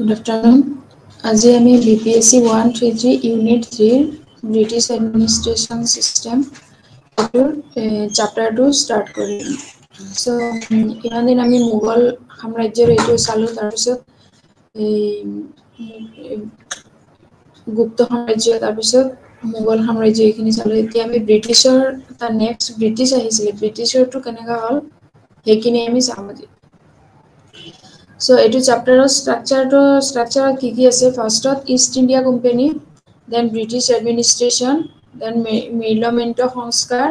Good afternoon. আজি আমি BPSC 133 Unit 3 British Administration System chapter 2 start কৰিম। So ইমান দিন আমি মোগল সাম্ৰাজ্যৰ এইটো চালো, তাৰপিছত গুপ্ত সাম্ৰাজ্য, তাৰপিছত মোগল সাম্ৰাজ্য এইখিনি চালো। এতিয়া আমি ব্ৰিটিছৰ নেক্সট ব্ৰিটিছ আহিছিলে, ব্ৰিটিছৰটো কেনেকুৱা হ'ল সেইখিনি আমি চাম আজি। So এইটো চাপ্টাৰৰ ষ্ট্ৰাকচাৰত কি আছে? ফাৰ্ষ্টত East India company, then British administration, then মেইলমেণ্ট সংস্কাৰ,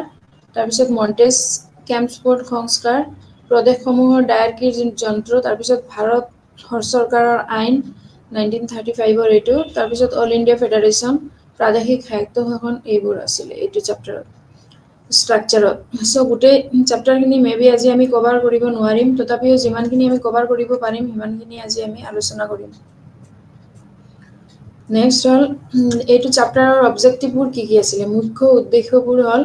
তাৰপিছত মণ্টেজ কেম্পছফোৰ্ড সংস্কাৰ, প্ৰদেশসমূহৰ ডায়েৰকীৰ যন্ত্ৰ, তাৰপিছত ভাৰত চৰকাৰৰ আইন 1935 এইটো, তাৰপিছত অল ইণ্ডিয়া ফেডাৰেশ্যন, প্ৰাদেশিক সাহিত্য শাসন, এইবোৰ আছিলে এইটো চাপ্টাৰত ষ্ট্ৰাকচাৰত। চ' গোটেই চাপ্টাৰখিনি মেবি আজি আমি কভাৰ কৰিব নোৱাৰিম, তথাপিও যিমানখিনি আমি কভাৰ কৰিব পাৰিম সিমানখিনি আজি আমি আলোচনা কৰিম। নেক্সট হ'ল এইটো চাপ্টাৰৰ অবজেক্টিভবোৰ কি আছিলে? মুখ্য উদ্দেশ্যবোৰ হ'ল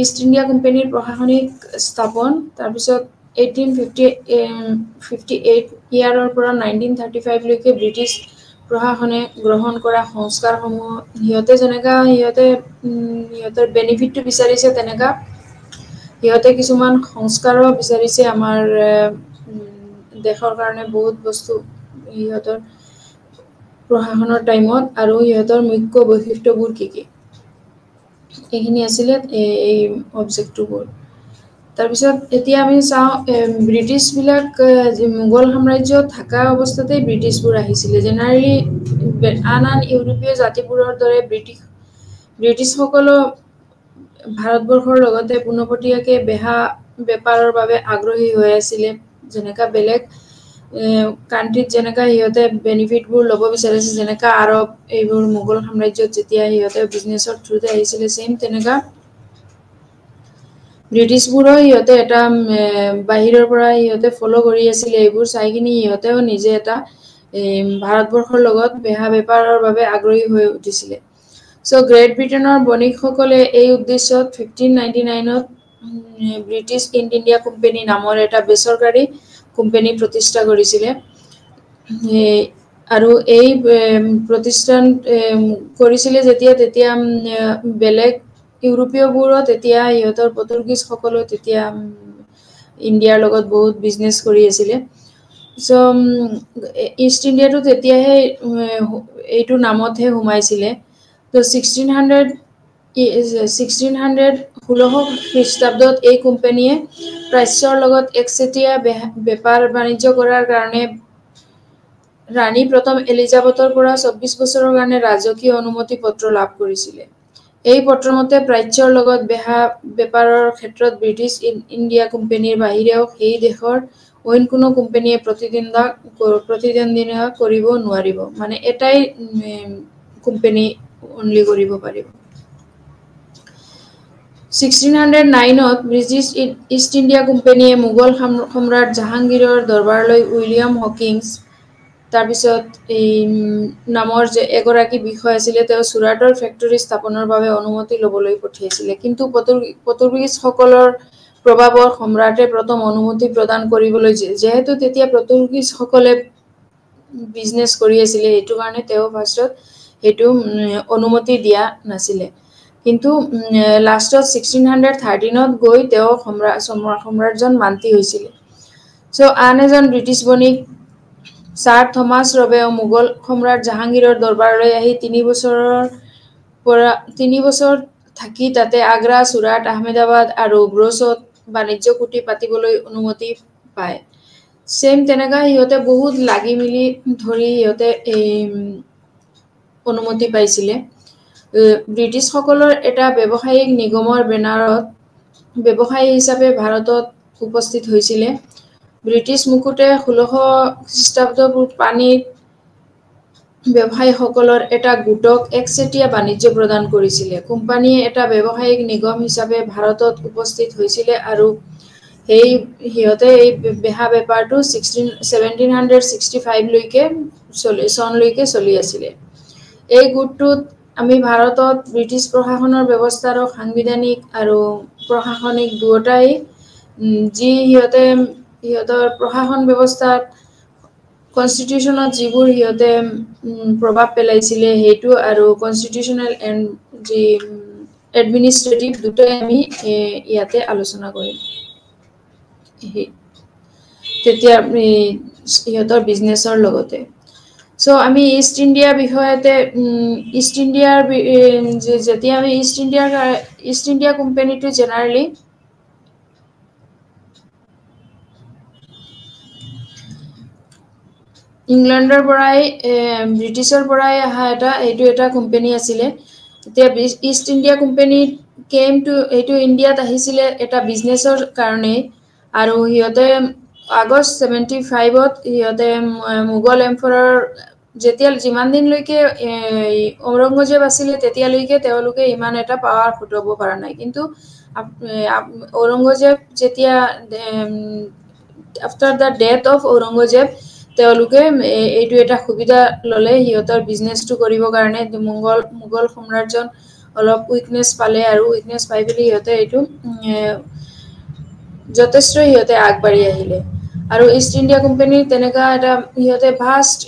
ইষ্ট ইণ্ডিয়া কোম্পানীৰ প্ৰশাসনিক স্থাপন, তাৰপিছত 1858 ইয়াৰৰ পৰা 1935 লৈকে ব্ৰিটিছ প্ৰশাসনে গ্ৰহণ কৰা সংস্কাৰসমূহ, সিহঁতৰ বেনিফিটটো বিচাৰিছে, তেনেকা সিহঁতে কিছুমান সংস্কাৰো বিচাৰিছে আমাৰ দেশৰ কাৰণে বহুত বস্তু সিহঁতৰ প্ৰশাসনৰ টাইমত। আৰু সিহঁতৰ মুখ্য বৈশিষ্ট্যবোৰ কি এইখিনি আছিলে এই অবজেক্টবোৰ। তাৰপিছত এতিয়া আমি চাওঁ ব্ৰিটিছবিলাক মোগল সাম্ৰাজ্যত থকা অৱস্থাতেই ব্ৰিটিছবোৰ আহিছিলে। জেনেৰেলি আন ইউৰোপীয় জাতিবোৰৰ দৰে ব্ৰিটিছসকলো ভাৰতবৰ্ষৰ লগতে পোনপটীয়াকৈ বেপাৰৰ বাবে আগ্ৰহী হৈ আছিলে। যেনেকা বেলেগ কাণ্ট্ৰিত যেনেকা সিহঁতে বেনিফিটবোৰ ল'ব বিচাৰিছে, যেনেকা আৰৱ এইবোৰ মোগল সাম্ৰাজ্যত যেতিয়া সিহঁতে বিজনেছৰ থ্ৰুতে আহিছিলে, ছেইম তেনেকা ব্ৰিটিছবোৰো সিহঁতে এটা বাহিৰৰ পৰা সিহঁতে ফ'ল' কৰি আছিলে। এইবোৰ চাই কিনি সিহঁতেও নিজে এটা ভাৰতবৰ্ষৰ লগত বেপাৰৰ বাবে আগ্ৰহী হৈ উঠিছিলে। চ' গ্ৰেট ব্ৰিটেইনৰ বণিকসকলে এই উদ্দেশ্যত 1599ত ব্ৰিটিছ ইষ্ট ইণ্ডিয়া কোম্পানী নামৰ এটা বেচৰকাৰী কোম্পানী প্ৰতিষ্ঠা কৰিছিলে। আৰু এই প্ৰতিষ্ঠান কৰিছিলে তেতিয়া বেলেগ ইউৰোপীয়বোৰো তেতিয়া সিহঁতৰ পৰ্তুগীজসকলো তেতিয়া ইণ্ডিয়াৰ লগত বহুত বিজনেছ কৰি আছিলে। চ' ইষ্ট ইণ্ডিয়াটো তেতিয়াহে এইটো নামতহে সোমাইছিলে। তো 1600 1600 খ্ৰীষ্টাব্দত এই কোম্পানীয়ে প্ৰাচ্যৰ লগত একচেটিয়া বেপাৰ বাণিজ্য কৰাৰ কাৰণে ৰাণী প্ৰথম এলিজাবেথৰ পৰা 24 বছৰৰ কাৰণে ৰাজকীয় অনুমতি পত্ৰ লাভ কৰিছিলে। এই পত্ৰমতে প্ৰাচ্যৰ লগত বেপাৰৰ ক্ষেত্ৰত ব্ৰিটিছ ইণ্ডিয়া কোম্পানীৰ বাহিৰেও সেই দেশৰ অইন কোনো কোম্পানীয়ে প্ৰতিদ্বন্দ্বিতা কৰিব নোৱাৰিব। মানে এটাই কোম্পানী অনলি কৰিব পাৰিব। 1609ত ব্ৰিটিছ ইষ্ট ইণ্ডিয়া কোম্পানীয়ে মোগল সম্ৰাট জাহাংগীৰৰ দৰবাৰলৈ উইলিয়াম হকিন্স তাৰপিছত এই নামৰ যে এগৰাকী বিষয় আছিলে, তেওঁ চুৰাটৰ ফেক্টৰী স্থাপনৰ বাবে অনুমতি ল'বলৈ পঠিয়াইছিলে। কিন্তু পৰ্তুগীজসকলৰ প্ৰভাৱৰ সম্ৰাটে প্ৰথম অনুমতি প্ৰদান কৰিবলৈ, যিহেতু তেতিয়া পৰ্তুগীজসকলে বিজনেছ কৰি আছিলে, সেইটো কাৰণে তেওঁ ফাৰ্ষ্টত সেইটো অনুমতি দিয়া নাছিলে। কিন্তু লাষ্টত 1613ত গৈ তেওঁ সম্ৰাটজন মান্তি হৈছিলে। চ' আন এজন ব্ৰিটিছ বণিক ছাৰ থমাছ ৰবেও মোগল সম্ৰাট জাহাংগীৰৰ দৰবাৰলৈ আহি 3 বছৰ থাকি তাতে আগ্ৰা, চুৰাট, আহমেদাবাদ আৰু ব্ৰছত বাণিজ্য কুটি পাতিবলৈ অনুমতি পায়। ছেম তেনেকা সিহঁতে বহুত লাগি মেলি ধৰি সিহঁতে অনুমতি পাইছিলে। ব্ৰিটিছসকলৰ এটা ব্যৱসায়িক নিগমৰ বেনাৰত ব্যৱসায়ী হিচাপে ভাৰতত উপস্থিত হৈছিলে। ব্ৰিটিছ মুকুটে 1600 খ্ৰীষ্টাব্দৰ পানীত ব্যৱসায়ীসকলৰ এটা গোটক একচেটিয়া বাণিজ্য প্ৰদান কৰিছিলে। কোম্পানীয়ে এটা ব্যৱসায়িক নিগম হিচাপে ভাৰতত উপস্থিত হৈছিলে আৰু সিহঁতে এই বেপাৰটো 1765 চনলৈকে চলি আছিলে। এই গোটটোত আমি ভাৰতত ব্ৰিটিছ প্ৰশাসনৰ ব্যৱস্থাৰো সাংবিধানিক আৰু প্ৰশাসনিক দুয়োটাই যি সিহঁতৰ প্ৰশাসন ব্যৱস্থাত কনস্টিটিউশনত যিবোৰ সিহঁতে প্ৰভাৱ পেলাইছিলে সেইটো আৰু কনস্টিটিউশনেল এণ্ড যি এডমিনিষ্ট্ৰেটিভ দুটাই আমি ইয়াতে আলোচনা কৰিম তেতিয়া সিহঁতৰ বিজনেছৰ লগতে সো আমি ইষ্ট ইণ্ডিয়া বিষয়তে ইষ্ট ইণ্ডিয়াৰ যেতিয়া আমি ইষ্ট ইণ্ডিয়া কোম্পানীটো জেনাৰেলি ইংলেণ্ডৰ পৰাই ব্ৰিটিছৰ পৰাই অহা এইটো এটা কোম্পানী আছিলে এতিয়া east India company came to এইটো ইণ্ডিয়াত আহিছিলে এটা বিজনেছৰ কাৰণে আৰু সিহঁতে আগষ্ট 75ত সিহঁতে মোগল এম্পায়াৰ যেতিয়া যিমান দিনলৈকে ঔৰংগজেব আছিলে তেতিয়ালৈকে তেওঁলোকে ইমান এটা পাৱাৰ ফুটাব পৰা নাই কিন্তু ঔৰংগজেব যেতিয়া after the death of Aurangzeb তেওঁলোকে এইটো এটা সুবিধা ললে সিহঁতৰ বিজনেছটো কৰিবৰ কাৰণে মোগল সাম্ৰাজ্যত অলপ উইকনেছ পালে আৰু উইকনেছ পাই পেলাই সিহঁতে এইটো যথেষ্ট সিহঁতে আগবাঢ়ি আহিলে আৰু ইষ্ট ইণ্ডিয়া কোম্পানীৰ তেনেকুৱা এটা সিহঁতে ফাষ্ট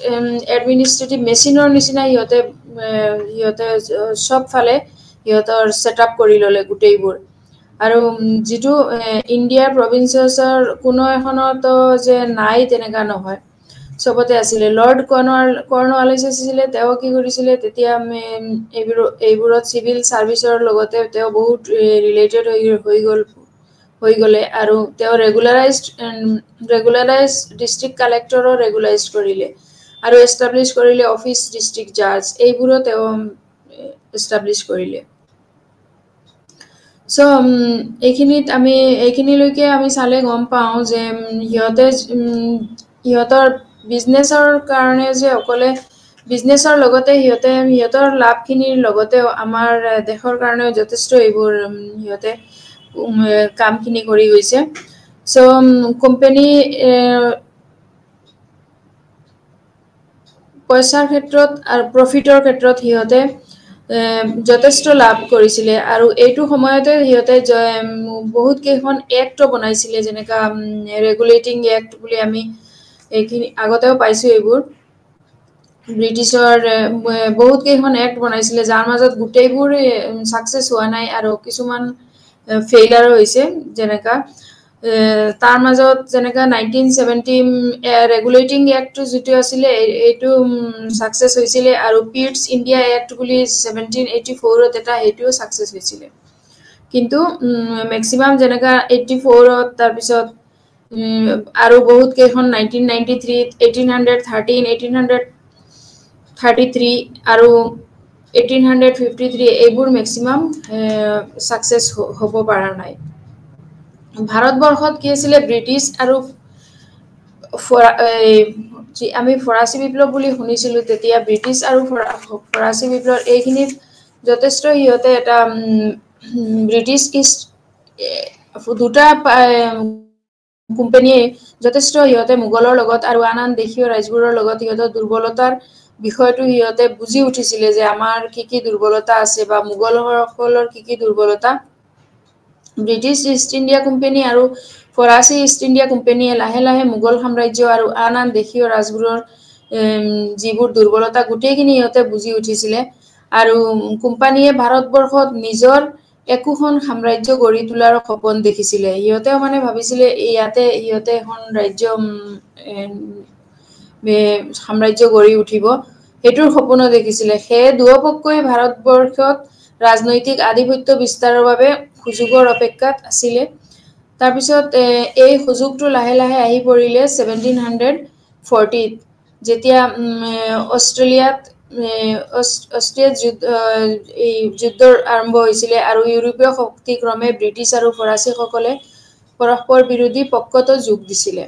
এডমিনিষ্ট্ৰেটিভ মেচিনৰ নিচিনা সিহঁতে চব ফালে সিহঁতৰ ছেটআপ কৰি ললে গোটেইবোৰ আৰু যিটো ইণ্ডিয়াৰ প্ৰভিন্সেছৰ কোনো এখনতো যে নাই তেনেকা নহয় চবতে আছিলে লৰ্ড কৰ্ণৱালিছ আছিলে তেওঁ কি কৰিছিলে তেতিয়া এইবোৰত চিভিল চাৰ্ভিচৰ লগতে তেওঁ বহুত ৰিলেটেড হৈ গ'লে আৰু তেওঁ ৰেগুলাৰাইজ ডিষ্ট্ৰিক্ট কালেক্টৰো ৰেগুলাৰাইজ কৰিলে আৰু এষ্টাব্লিছ কৰিলে অফিচ ডিষ্ট্ৰিক্ট জাজ এইবোৰো তেওঁ এষ্টাব্লিছ কৰিলে সো এইখিনিলৈকে আমি চালে গম পাওঁ যে সিহঁতৰ বিজনেছৰ কাৰণে যে অকলে বিজনেছৰ লগতে সিহঁতৰ লাভখিনিৰ লগতেও আমাৰ দেশৰ কাৰণেও যথেষ্ট এইবোৰ সিহঁতে কামখিনি কৰি গৈছে সো কোম্পানী পইচাৰ ক্ষেত্ৰত আৰু প্ৰফিটৰ ক্ষেত্ৰত সিহঁতে যথেষ্ট লাভ কৰিছিলে আৰু এইটো সময়তে সিহঁতে বহুত কেইখন এক্টো বনাইছিলে যেনেকা ৰেগুলেটিং এক্ট বুলি আমি এইখিনি আগতেও পাইছো এইবোৰ ব্ৰিটিছৰ বহুত কেইখন এক্ট বনাইছিলে যাৰ মাজত গোটেইবোৰ ছাকচেছ হোৱা নাই আৰু কিছুমান ফেইলাৰো হৈছে যেনেকা তাৰ মাজত যেনেকা 1970 ৰেগুলেটিং এক্টটো যিটো আছিলে এইটো ছাকচেছ হৈছিলে আৰু পিটছ ইণ্ডিয়া এক্ট বুলি 1784ত এটা সেইটোও ছাকচেছ হৈছিলে কিন্তু মেক্সিমাম যেনেকা 84ত তাৰপিছত আৰু বহুত কেইখন 1993 1813 1833 আৰু 1853 এইবোৰ মেক্সিমাম ছাকচেছ হ'ব পৰা নাই ভাৰতবৰ্ষত কি আছিলে ব্ৰিটিছ আৰু আমি ফৰাচী বিপ্লৱ বুলি শুনিছিলো তেতিয়া ব্ৰিটিছ আৰু ফৰাচী বিপ্লৱ এইখিনিত যথেষ্ট সিহঁতে এটা ব্ৰিটিছ ইষ্ট দুটা কোম্পানীয়ে যথেষ্ট সিহঁতে মোগলৰ লগত আৰু আন দেশীয় ৰাজ্যবোৰৰ লগত সিহঁতৰ দুৰ্বলতাৰ বিষয়টো সিহঁতে বুজি উঠিছিলে যে আমাৰ কি দুৰ্বলতা আছে বা মোগলসকলৰ কি দুৰ্বলতা ব্ৰিটিছ ইষ্ট ইণ্ডিয়া কোম্পানী আৰু ফৰাচী ইষ্ট ইণ্ডিয়া কোম্পানীয়ে লাহে লাহে মোগল সাম্ৰাজ্য আৰু আন দেশীয় ৰাজবোৰৰ যিবোৰ দুৰ্বলতা গোটেইখিনি সিহঁতে বুজি উঠিছিলে আৰু কোম্পানীয়ে ভাৰতবৰ্ষত নিজৰ একোখন সাম্ৰাজ্য গঢ়ি তোলাৰ সপোন দেখিছিলে সিহঁতেও মানে ভাবিছিলে সিহঁতে এখন ৰাজ্য সাম্ৰাজ্য গঢ়ি উঠিব সেইটোৰ সপোনো দেখিছিলে সেয়ে দুয়োপক্ষই ভাৰতবৰ্ষত ৰাজনৈতিক আধিপত্য বিস্তাৰৰ বাবে সুযোগৰ অপেক্ষাত আছিলে তাৰপিছত এই সুযোগটো লাহে লাহে আহি পৰিলে 1740 যেতিয়া যুদ্ধ আৰম্ভ হৈছিলে আৰু ইউৰোপীয় শক্তিক্ৰমে ব্ৰিটিছ আৰু ফৰাচীসকলে পৰস্পৰ বিৰোধী পক্ষতো যোগ দিছিলে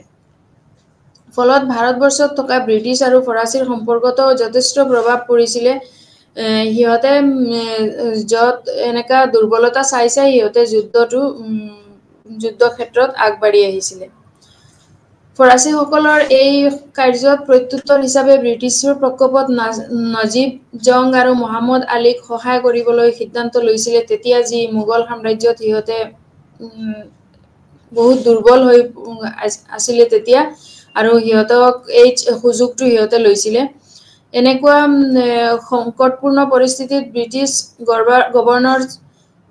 ফলত ভাৰতবৰ্ষত থকা ব্ৰিটিছ আৰু ফৰাচীৰ সম্পৰ্কতো যথেষ্ট প্ৰভাৱ পৰিছিলে সিহঁতে য'ত এনেকা দুৰ্বলতা চাই সিহঁতে যুদ্ধ ক্ষেত্ৰত আগবাঢ়ি আহিছিলে ফৰাচীসকলৰ এই কাৰ্যত প্ৰত্যুত্তৰ হিচাপে ব্ৰিটিছৰ প্ৰকোপত নজীব জং আৰু মহম্মদ আলীক সহায় কৰিবলৈ সিদ্ধান্ত লৈছিলে তেতিয়া যি মোগল সাম্ৰাজ্যত সিহঁতে বহুত দুৰ্বল হৈ আছিলে তেতিয়া আৰু সিহঁতক এই সুযোগটো সিহঁতে লৈছিলে। এনেকুৱা সংকটপূৰ্ণ পৰিস্থিতিত British governor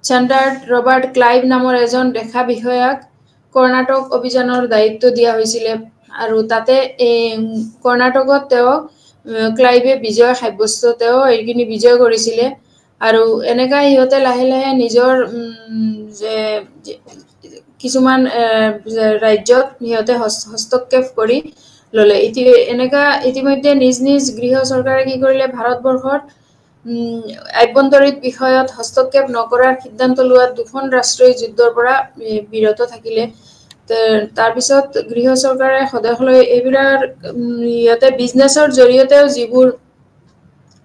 centred Robert Clive নামৰ এজন দেখা বিষয়াক কৰ্ণাটক অভিযানৰ দায়িত্ব দিয়া হৈছিলে। আৰু তাতে কৰ্ণাটকত তেওঁ ক্লাইভে বিজয় সাব্যস্ত তেওঁ এইখিনি বিজয় কৰিছিলে। আৰু এনেকা সিহঁতে লাহে লাহে নিজৰ যে কিছুমান ৰাজ্যত সিহঁতে হস্তক্ষেপ কৰি ললে। এনেকা ইতিমধ্যে নিজ নিজ গৃহ চৰকাৰে কি কৰিলে, ভাৰতবৰ্ষত আভ্যন্তৰীণ বিষয়ত হস্তক্ষেপ নকৰাৰ সিদ্ধান্ত লোৱাত দুখন ৰাষ্ট্ৰীয় যুদ্ধৰ পৰা বিৰত থাকিলে। তাৰপিছত গৃহ চৰকাৰে সদায় এইবিলাক সিহঁতে বিজনেছৰ জৰিয়তেও যিবোৰ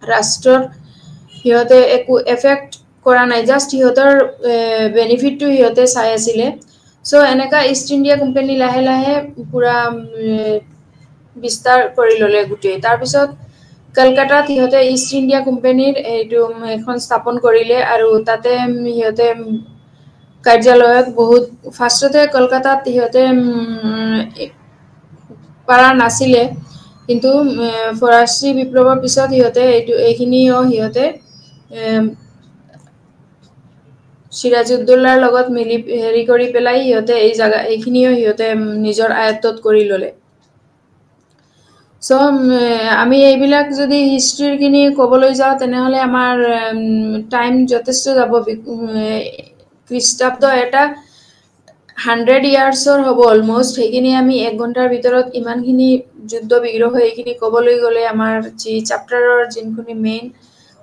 ৰাষ্ট্ৰৰ সিহঁতে একো এফেক্ট কৰা নাই, জাষ্ট সিহঁতৰ বেনিফিটটো সিহঁতে চাই আছিলে। চ' এনেকা ইষ্ট ইণ্ডিয়া কোম্পানী লাহে লাহে পুৰা বিস্তাৰ কৰি ললে গোটেই। তাৰপিছত কলকাতাত সিহঁতে ইষ্ট ইণ্ডিয়া কোম্পানীৰ এখন স্থাপন কৰিলে। আৰু তাতে সিহঁতে কাৰ্যালয়ত বহুত ফাৰ্ষ্টতে কলকাতাত সিহঁতে পাৰা নাছিলে, কিন্তু ফৰাচী বিপ্লৱৰ পিছত সিহঁতে সিহঁতে চিৰাজউদ্দৌলাৰ লগত মিলি কৰি পেলাই সিহঁতে এইখিনিও সিহঁতে নিজৰ আয়ত্তত কৰি ললে। চ' আমি এইবিলাক যদি হিষ্ট্ৰীখিনি ক'বলৈ যাওঁ তেনেহলে আমাৰ টাইম যথেষ্ট যাব। খ্ৰীষ্টাব্দ এটা 100 ইয়াৰ্ছৰ হ'ব অলমষ্ট। সেইখিনি আমি 1 ঘণ্টাৰ ভিতৰত ইমানখিনি যুদ্ধ বিগ্ৰহ এইখিনি ক'বলৈ গ'লে আমাৰ যি চেপ্টাৰৰ যোনখিনি মেইন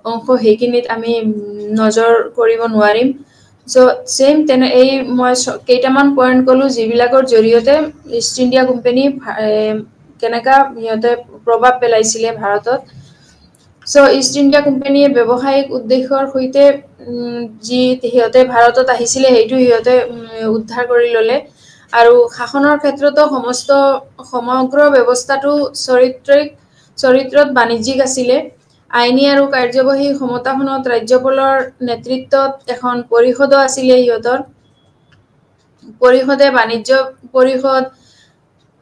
অংশ সেইখিনিত আমি নজৰ কৰিব নোৱাৰিম। চ' এই মই কেইটামান পইণ্ট ক'লো যিবিলাকৰ জৰিয়তে ইষ্ট ইণ্ডিয়া কোম্পানী কেনেকা সিহঁতে প্ৰভাৱ পেলাইছিলে ভাৰতত। চ' ইষ্ট ইণ্ডিয়া কোম্পানীয়ে ব্যৱসায়িক উদ্দেশ্যৰ সৈতে যি সিহঁতে ভাৰতত আহিছিলে সেইটো সিহঁতে উদ্ধাৰ কৰি ললে। আৰু শাসনৰ ক্ষেত্ৰতো সমগ্ৰ ব্যৱস্থাটো চৰিত্ৰত বাণিজ্যিক আছিলে। আইনী আৰু কাৰ্যবাহী ক্ষমতাখনত ৰাজ্যপালৰ নেতৃত্বত এখন পৰিষদো আছিলে সিহঁতৰ। পৰিষদে বাণিজ্য পৰিষদ,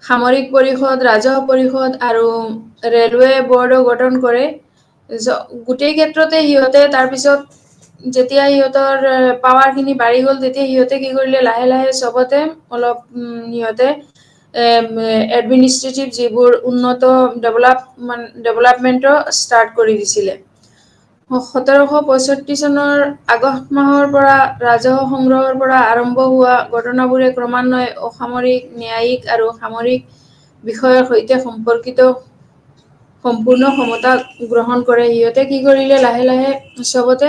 সামৰিক পৰিষদ, ৰাজহ পৰিষদ আৰু ৰেলৱে বৰ্ডো গঠন কৰে। গোটেই ক্ষেত্ৰতে সিহঁতে তাৰপিছত যেতিয়া সিহঁতৰ পাৱাৰ খিনি বাঢ়ি গ'ল, তেতিয়া সিহঁতে কি কৰিলে লাহে লাহে চবতে অলপ সিহঁতে এডমিনিষ্ট্ৰেটিভ যিবোৰ উন্নত ডেভেলপমেন্টৰ ষ্টাৰ্ট কৰি দিছিলে। 1765 চনৰ আগষ্ট মাহৰ পৰা ৰাজহ সংগ্ৰহৰ পৰা আৰম্ভ হোৱা ঘটনাবোৰে ক্ৰমান্বয়ে অসামৰিক, ন্যায়িক আৰু সামৰিক বিষয়ৰ সৈতে সম্পৰ্কিত সম্পূৰ্ণ ক্ষমতা গ্ৰহণ কৰে। সিহঁতে কি কৰিলে লাহে লাহে চবতে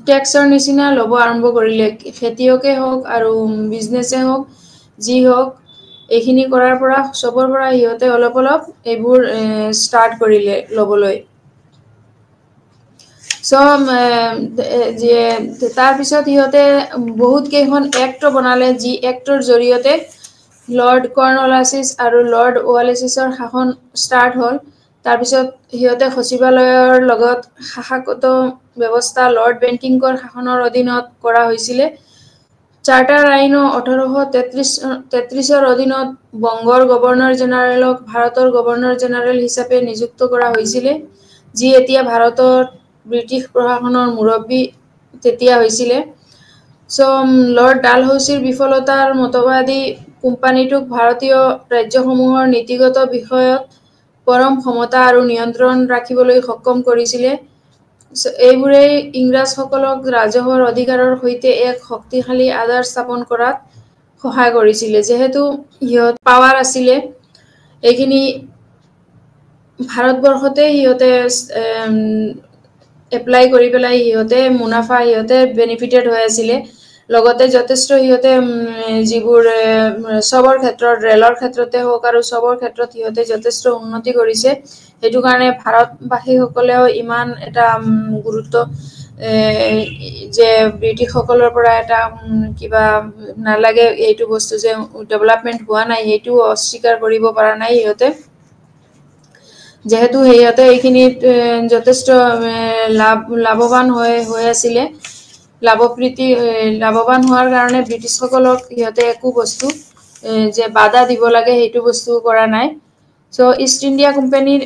টেক্সৰ নিচিনা ল'ব আৰম্ভ কৰিলে। খেতিয়কে হওক আৰু বিজনেছে হওক, যি হওক, এইখিনি কৰাৰ পৰা চবৰ পৰা সিহঁতে অলপ অলপ এইবোৰ ষ্টাৰ্ট কৰিলে ল'বলৈ। তাৰপিছত সিহঁতে বহুত কেইখন এক্ট বনালে, যি এক্টৰ জৰিয়তে লৰ্ড কৰ্ণৱালিছ আৰু লৰ্ড ৱালেচিছৰ শাসন ষ্টাৰ্ট হ'ল। তাৰপিছত সিহঁতে সচিবালয়ৰ লগত শাখাগত ব্যৱস্থা লৰ্ড বেণ্টিংকৰ শাসনৰ অধীনত কৰা হৈছিলে। চাৰ্টাৰ আইন 1833ৰ অধীনত বংগৰ গভৰ্ণৰ জেনেৰেলক ভাৰতৰ গভৰ্ণৰ জেনেৰেল হিচাপে নিযুক্ত কৰা হৈছিলে, যি এতিয়া ভাৰতৰ ব্ৰিটিছ প্ৰশাসনৰ মুৰব্বী তেতিয়া হৈছিলে। লৰ্ড ডালহৌচীৰ বিফলতাৰ মতবাদী কোম্পানীটোক ভাৰতীয় ৰাজ্যসমূহৰ নীতিগত বিষয়ত পৰম ক্ষমতা আৰু নিয়ন্ত্ৰণ ৰাখিবলৈ সক্ষম কৰিছিলে। এইবোৰেই ইংৰাজসকলক ৰাজহৰ অধিকাৰৰ সৈতে এক শক্তিশালী আধাৰ স্থাপন কৰাত সহায় কৰিছিলে। যিহেতু সিহঁত পাৱাৰ আছিলে, এইখিনি ভাৰতবৰ্ষতে সিহঁতে এপ্লাই কৰি পেলাই সিহঁতে মুনাফা সিহঁতে বেনিফিটেড হৈ আছিলে। লগতে যথেষ্ট সিহঁতে যিবোৰ চবৰ ক্ষেত্ৰত, ৰেলৰ ক্ষেত্ৰতে হওক আৰু চবৰ ক্ষেত্ৰত সিহঁতে যথেষ্ট উন্নতি কৰিছে। সেইটো কাৰণে ভাৰতবাসীসকলেও ইমান এটা গুৰুত্ব যে ব্ৰিটিছসকলৰ পৰা এটা কিবা নালাগে, এইটো বস্তু যে ডেভেলপমেন্ট হোৱা নাই সেইটো অস্বীকাৰ কৰিব পৰা নাই সিহঁতে। যিহেতু সিহঁতে এইখিনিত যথেষ্ট লাভৱান হৈ আছিলে। লাভৱান হোৱাৰ কাৰণে ব্ৰিটিছসকলক সিহঁতে একো বস্তু যে বাধা দিব লাগে সেইটো বস্তু কৰা নাই সো ইষ্ট ইণ্ডিয়া কোম্পানীৰ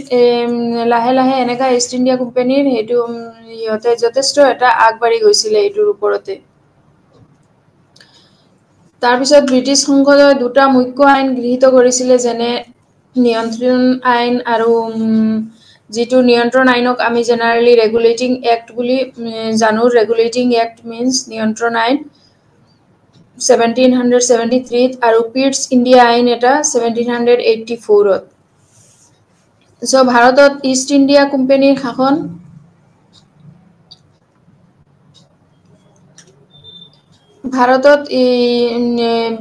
লাহে লাহে এনেকা ইষ্ট ইণ্ডিয়া কোম্পানীৰ সেইটো ইহঁতে যথেষ্ট এটা আগবাঢ়ি গৈছিলে এইটোৰ ওপৰতে তাৰপিছত ব্ৰিটিছ সংসদে দুটা মুখ্য আইন গৃহীত কৰিছিলে যেনে নিয়ন্ত্ৰণ আইন আৰু যিটো নিয়ন্ত্ৰণ আইনক আমি জেনাৰেলি ৰেগুলেটিং এক্ট বুলি জানো ৰেগুলেটিং এক্ট মিন্স নিয়ন্ত্ৰণ আইন 1773 আৰু পিটছ ইণ্ডিয়া আইন এটা 1784 সো ভাৰতত ইষ্ট ইণ্ডিয়া কোম্পানীৰ শাসন ভাৰতত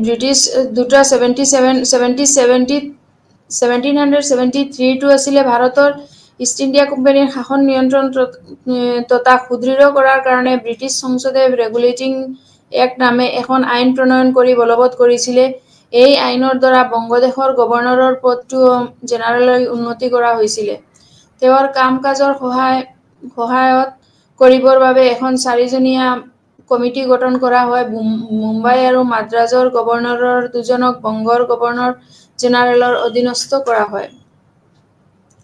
ব্ৰিটিছ দুটা 1773 টো আছিলে ভাৰতৰ ইষ্ট ইণ্ডিয়া কোম্পানীৰ শাসন নিয়ন্ত্ৰণ তথা সুদৃঢ় কৰাৰ কাৰণে ব্ৰিটিছ সংসদে ৰেগুলেটিং এক্ট নামে এখন আইন প্ৰণয়ন কৰি বলবৎ কৰিছিলে এই আইনৰ দ্বাৰা বংগদেশৰ গভৰ্ণৰৰ পদটো জেনেৰেললৈ উন্নতি কৰা হৈছিলে তেওঁৰ কাম কাজৰ সহায়ত কৰিবৰ বাবে এখন চাৰিজনীয়া কমিটি গঠন কৰা হয় মুম্বাই আৰু মাদ্ৰাজৰ গভৰ্ণৰৰ দুজনক বংগৰ গভৰ্ণৰ জেনেৰেলৰ অধীনস্থ কৰা হয়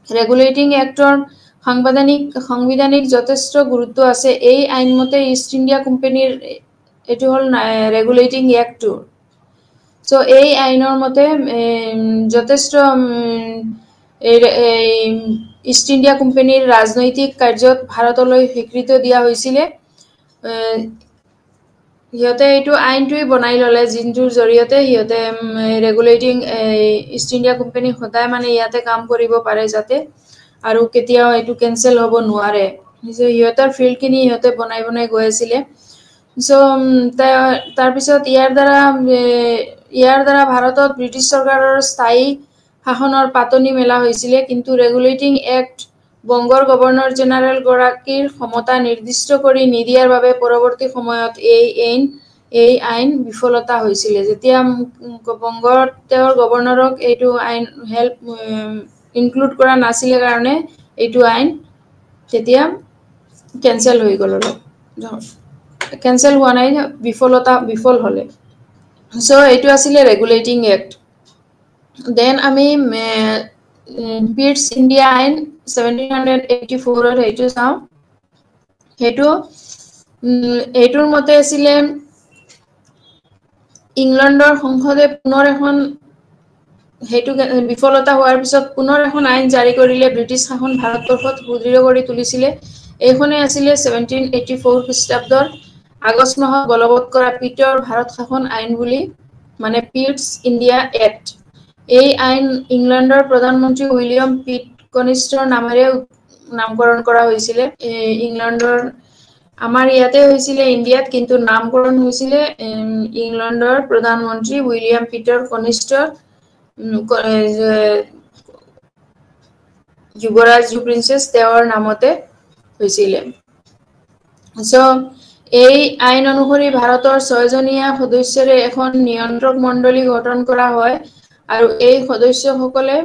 ৰেগুলেটিং এক্টৰ সাংবিধানিক যথেষ্ট গুৰুত্ব আছে এই আইনমতে ইষ্ট ইণ্ডিয়া কোম্পানীৰ এটো হল ৰেগুলেটিং এক্টটো সো এই আইনৰ মতে যথেষ্ট ইষ্ট ইণ্ডিয়া কোম্পানীৰ ৰাজনৈতিক কাৰ্যত ভাৰতলৈ স্বীকৃতি দিয়া হৈছিলে হিয়তে এইটো আইনটোই বনাই ললে জিনটোৰ জৰিয়তে হিয়তে ৰেগুলেটিং ইষ্ট ইণ্ডিয়া কোম্পানী সদায় মানে ইয়াতে কাম কৰিব পাৰে যাতে আৰু কেতিয়াও এইটো কেনসেল হ'ব নোৱাৰে যে হিয়তৰ ফিল্ডখিনি হিয়তে বনাই গৈ আছিল সো তাৰ পিছত ইয়াৰ দ্বাৰা ভাৰতত ব্ৰিটিছ চৰকাৰৰ স্থায়ী শাসনৰ পাতনি মেলা হৈছিল কিন্তু ৰেগুলেটিং এক্ট বংগৰ গভৰ্ণৰ জেনেৰেল গৰাকীৰ ক্ষমতা নিৰ্দিষ্ট কৰি নিদিয়াৰ বাবে পৰৱৰ্তী সময়ত এই আইন বিফলতা হৈছিল যেতিয়া বংগৰ তেওঁৰ গভৰ্ণৰক এইটো আইন হেল্প ইনক্লুড কৰা নাছিল কাৰণে এইটো আইন তেতিয়া কেনসেল হৈ গল কেনসেল হোৱা নাই বিফল হলে সো এইটো আছিল ৰেগুলেটিং এক্ট দেন আমি পিটছ ইণ্ডিয়া আইন 1784 সেইটো চাওঁ এইটোৰ মতে আছিলে ইংলেণ্ডৰ সংসদে পুনৰ এখন হেতু বিফলতা হোৱাৰ পিছত পুনৰ এখন আইন জাৰি কৰিলে ব্ৰিটিছ শাসন ভাৰতবৰ্ষত সুদৃঢ় কৰি তুলিছিলে এইখনে আছিলে 1784 খ্ৰীষ্টাব্দৰ আগষ্ট মাহত বলবৎ কৰা পিটৰ ভাৰত শাসন আইন বুলি মানে পিটছ ইণ্ডিয়া এক্ট এই আইন ইংলেণ্ডৰ প্ৰধানমন্ত্ৰী উইলিয়াম পিট কনিষ্টৰ নামেৰে নামকৰণ কৰা হৈছিল ইংলেণ্ডৰ আমাৰ ইয়াতে হৈছিল ইণ্ডিয়াত কিন্তু নামকৰণ হৈছিল ইংলেণ্ডৰ প্ৰধানমন্ত্ৰী উইলিয়াম পিটাৰ কনিষ্টৰ যুৱৰাজ প্ৰিন্সেছ তেওঁৰ নামতে হৈছিল সো এই আইন অনুসৰি ভাৰতৰ 6জনীয়া সদস্যৰে এখন নিয়ন্ত্ৰক মণ্ডলী গঠন কৰা হয় আৰু এই সদস্যসকলে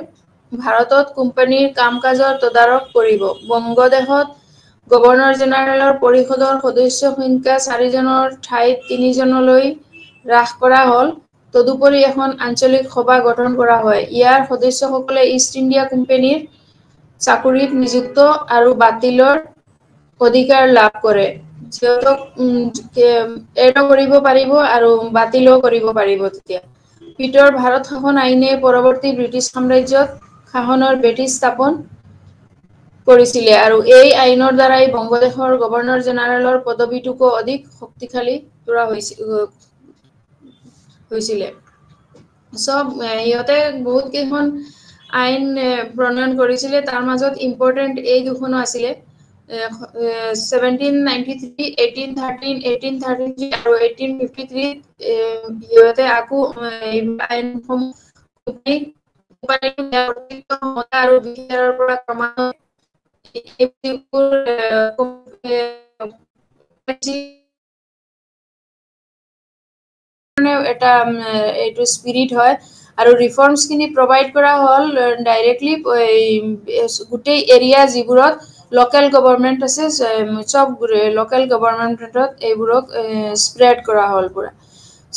ভাৰতত কোম্পানীৰ কাম-কাজৰ তদাৰক কৰিব বংগদেশত গভৰ্ণৰ জেনেৰেলৰ পৰিষদৰ সদস্য সংখ্যা 4জনৰ ঠাইত 3জনলৈ হ্ৰাস কৰা হ'ল তদুপৰি এখন আঞ্চলিক সভা গঠন কৰা হয় ইয়াৰ সদস্যসকলে ইষ্ট ইণ্ডিয়া কোম্পানীৰ চাকৰিত নিযুক্ত আৰু বাতিলৰ অধিকাৰ লাভ কৰে যিহেতু এটো কৰিব পাৰিব আৰু বাতিলো কৰিব পাৰিব তেতিয়া পিটৰ ভাৰত শাসন আইনে পৰৱৰ্তী ব্ৰিটিছ সাম্ৰাজ্যত শাসনৰ ভেটি স্থাপন কৰিছিল আৰু এই আইনৰ দ্বাৰাই বংগদেশৰ গভৰ্ণৰ জেনেৰেলৰ পদবীটোকো অধিক শক্তিশালী কৰা হৈছিল সব ইহতে বহুত কেইখন আইন প্ৰণয়ন কৰিছিল তাৰ মাজত ইম্পৰ্টেন্ট এই দুখনো আছিল 1793 1813 1833 আৰু 1853 ইহতে আকৌ আইনসমূহ আৰু বিচাৰৰ পৰা এটা এইটো স্পিৰিট হয় আৰু ৰিফৰ্মছ খিনি প্ৰভাইড কৰা হ'ল ডাইৰেক্টলি গোটেই এৰিয়া যিবোৰত লোকেল গভৰ্ণমেন্ট আছে সব লোকেল গভৰ্ণমেন্টত এইবোৰক স্প্ৰেড কৰা হ'ল পুৰা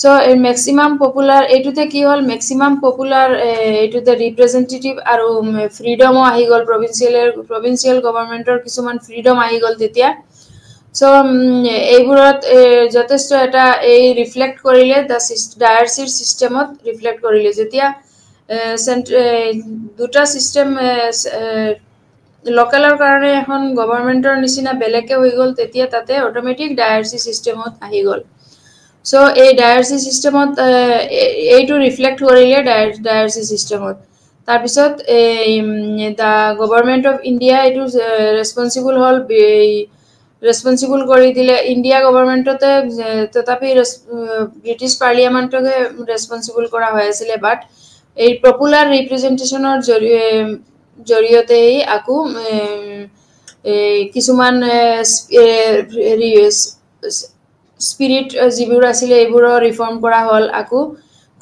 So maximum popular এইটোতে কি হল maximum popular এইটোতে representative আৰু freedom আহি গল provincial governmentor কিছুমান freedom আহি গল তেতিয়া so এইবোৰত যথেষ্ট এটা এই ৰিফ্লেক্ট কৰিলে ডায়াৰচিৰ সিস্টেমত ৰিফ্লেক্ট কৰিলে যেতিয়া দুটা সিস্টেম লোকালৰ কাৰণে এখন গভৰ্নমেন্টৰ নিচিনা বেলেকে হৈ গল তেতিয়া তাতে অটোমেটিক ডায়াৰচি সিস্টেমত আহি গল so এই ডায়াৰচি সিস্টেমত এইটো ৰিফ্লেক্ট কৰিলে ডায়াৰচি সিস্টেমত তাৰ পিছত the government of India it is responsible হল ৰেসপন্সিবল কৰি দিলে ইন্ডিয়া গভৰ্নমেন্টতে তথাপি ব্ৰিটিছ পাৰ্লিয়ামেন্টকে ৰেসপন্সিবল কৰা হৈ আছিল বাট এই পপুলাৰ ৰিপ্ৰেজেন্টেশনৰ জৰিয়তে আকু কিছুমান স্পিৰিট যিবোৰ আছিল এইবোৰৰ ৰিফৰ্ম কৰা হল আকু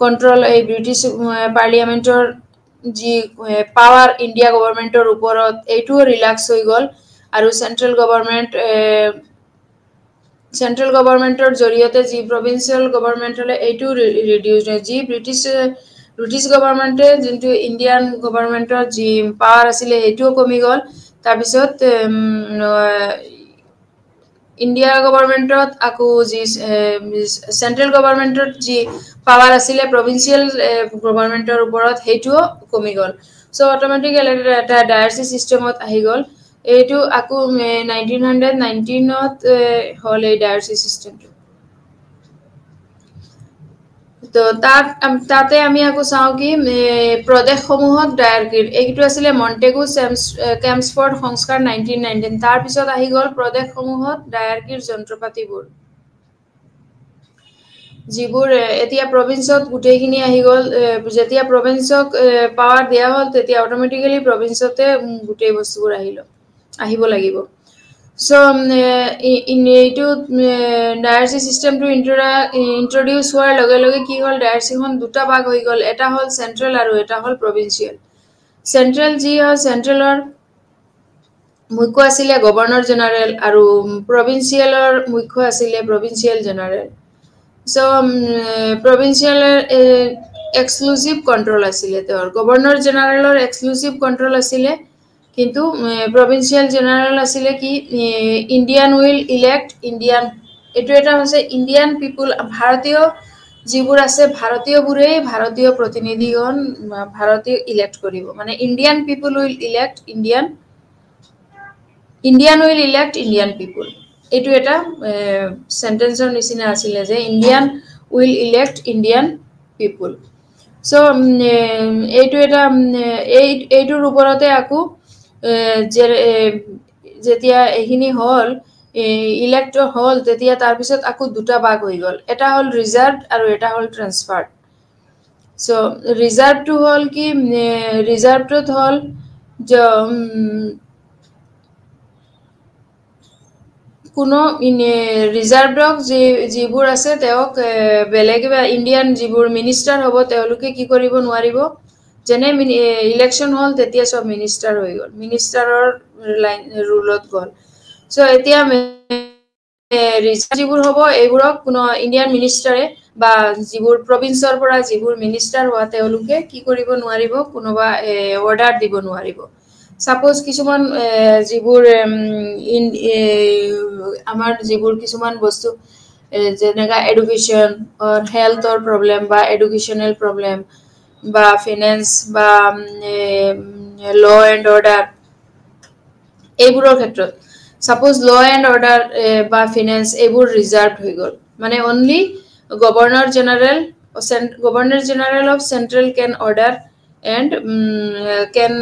কন্ট্ৰোল এই ব্ৰিটিছ পাৰ্লিয়ামেন্টৰ যি পাৱাৰ ইন্ডিয়া গভৰ্নমেন্টৰ ওপৰত এইটো ৰিল্যাক্স হৈ গল আৰু সেন্ট্ৰেল গভৰ্নমেন্টৰ জৰিয়তে যি প্ৰভিন্সিয়াল গভৰ্নমেন্টলে এইটো ৰিডিউস যি ব্ৰিটিছ গভৰ্নমেন্টে যোনটো ইন্ডিয়ান গভৰ্নমেন্টৰ যি পাৱাৰ আছিল এইটো কমি গল তাৰ পিছত ইন্ডিয়া গভৰ্নমেন্টত আকু যি সেন্ট্ৰেল গভৰ্নমেন্টৰ যি পাৱাৰ আছিল প্ৰভিন্সিয়াল গভৰ্নমেন্টৰ ওপৰত হেইটো কমি গল সো অটোমেটিক্যালি এটা ডায়াৰচি সিস্টেমত আহি গল এইটো আকু 1919 ত হল এই ডায়াৰচি সিস্টেমটো তো তাতে আমি আকু চাও কি প্ৰদেশসমূহত ডায়াৰকিৰ এইটো আছিল মন্টেগু কেম্পছফৰ্ড সংস্কাৰ 1919 তাৰ পিছত আহি গল প্ৰদেশসমূহত ডায়াৰকিৰ যন্ত্ৰপাতিবোৰ যিবোৰ এতিয়া প্ৰভিন্সত গুটেইখিনি আহি গল যেতিয়া প্ৰভিন্সক পাৱাৰ দিয়া হল তেতিয়া অটোমেটিক্যালি প্ৰভিন্সতে গুটেই বস্তুবোৰ আহিব লাগিব সো এইটো ডায়াৰচি সিস্টেমটো ইন্ট্ৰোডিউস হোৱাৰ লগে লগে কি হল ডায়াৰচিখন দুটা ভাগ হৈ গল এটা হল সেন্ট্ৰেল আৰু এটা হল প্ৰভিন্সিয়াল সেন্ট্ৰেল যি হল সেন্ট্ৰেলৰ মুখ্য আছিল গভৰ্ণৰ জেনাৰেল আৰু প্ৰভিন্সিয়ালৰ মুখ্য আছিল প্ৰভিন্সিয়াল জেনাৰেল সো প্ৰভিন্সিয়ালৰ এক্সক্লুসিভ কন্ট্ৰোল আছিল তেওঁৰ গভৰ্ণৰ জেনাৰেলৰ এক্সক্লুসিভ কন্ট্ৰোল আছিল কিন্তু প্ৰভিন্সিয়াল জেনাৰেল আছিল কি ইন্ডিয়ান উইল ইলেক্ট ইন্ডিয়ান এটো এটা হৈছে ইন্ডিয়ান পিপল ভাৰতীয় যিবোৰ আছে ভাৰতীয়বোৰে ভাৰতীয় প্ৰতিনিধিগণ ভাৰতীয় ইলেক্ট কৰিব মানে Indian people will elect Indian will elect Indian people এটো এটা সেন্টেন্সৰ নিচিনা আছিল যে Indian will elect Indian people so এইটো এটা এইটোৰ ওপৰতে আকু যেতিয়া এখিনি হল ইলেক্ট হল তেতিয়া তাৰ পিছত আকু দুটা ভাগ হৈ গল এটা হল ৰিজাৰ্ভড আৰু এটা হল ট্ৰান্সফাৰ্ড সো ৰিজাৰ্ভটো হল কি ৰিজাৰ্ভটোত হল কোনো ৰিজাৰ্ভডক যিবোৰ আছে তেওঁক বেলেগ ইন্ডিয়ান যিবোৰ মিনিষ্টাৰ হ'ব তেওঁলোকে কি কৰিব নোৱাৰিব যেনে ইলেকশন হল তেতিয়া সব মিনিষ্টাৰ হৈ গল মিনিষ্টাৰৰ লাইন ৰুলত গল সো এতিয়া যিবোৰ হ'ব এইবোৰক কোনো ইন্ডিয়ান মিনিষ্টাৰে বা যিবোৰ প্ৰভিন্সৰ পৰা যিবোৰ মিনিষ্টাৰ হোৱা তেওঁলোকে কি কৰিব নোৱাৰিব কোনোবা অৰ্ডাৰ দিব নোৱাৰিব সাপোজ কিছুমান যিবোৰ আমাৰ যিবোৰ কিছুমান বস্তু যেনেকা এডুকেশন অৰ হেলথৰ প্ৰবলেম বা এডুকেশনাল প্ৰবলেম বা ফাইনান্স বা ল এন্ড অৰ্ডাৰ এইবোৰৰ ক্ষেত্ৰত সাপোজ ল এন্ড অৰ্ডাৰ বা ফাইনান্স এইবোৰ ৰিজাৰ্ভ হৈ গল মানে only governor general of central can order and can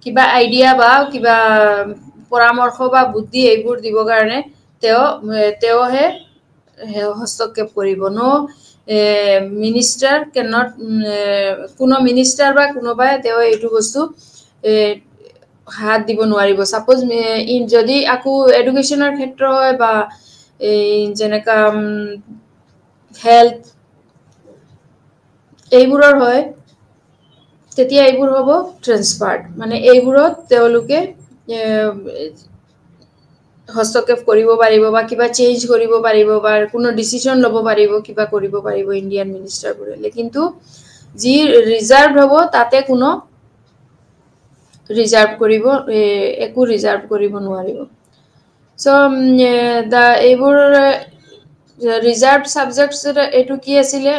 কিবা আইডিয়া বা কিবা পৰামৰ্শ বা বুদ্ধি এইবোৰ দিব কাৰণে তেওহে হস্তক্ষেপ কৰিব নো মিনিষ্টাৰ ক্যান নট কোনো মিনিষ্টাৰ বা কোনোবাই তেও এইটো বস্তু হাত দিব নোৱাৰিব সাপোজ যদি আকু এডুকেশনৰ ক্ষেত্ৰ হয় বা যেনেকা হেলথ এইবোৰৰ হয় তেতিয়া এইবোৰ হ'ব ট্ৰান্সফাৰ্ড মানে এইবোৰত তেওঁলোকে হস্তক্ষেপ কৰিব পাৰিব বা কিবা চেঞ্জ কৰিব পাৰিব বা কোনো ডিসিশন ল'ব পাৰিব কিবা কৰিব পাৰিব ইন্ডিয়ান মিনিষ্টাৰবোৰে কিন্তু যি ৰিজাৰ্ভ হ'ব তাতে কোনো ৰিজাৰ্ভ কৰিব একো ৰিজাৰ্ভ কৰিব নোৱাৰিব সো দা এইবোৰ ৰিজাৰ্ভ সাবজেক্টছ এটো কি আছিলে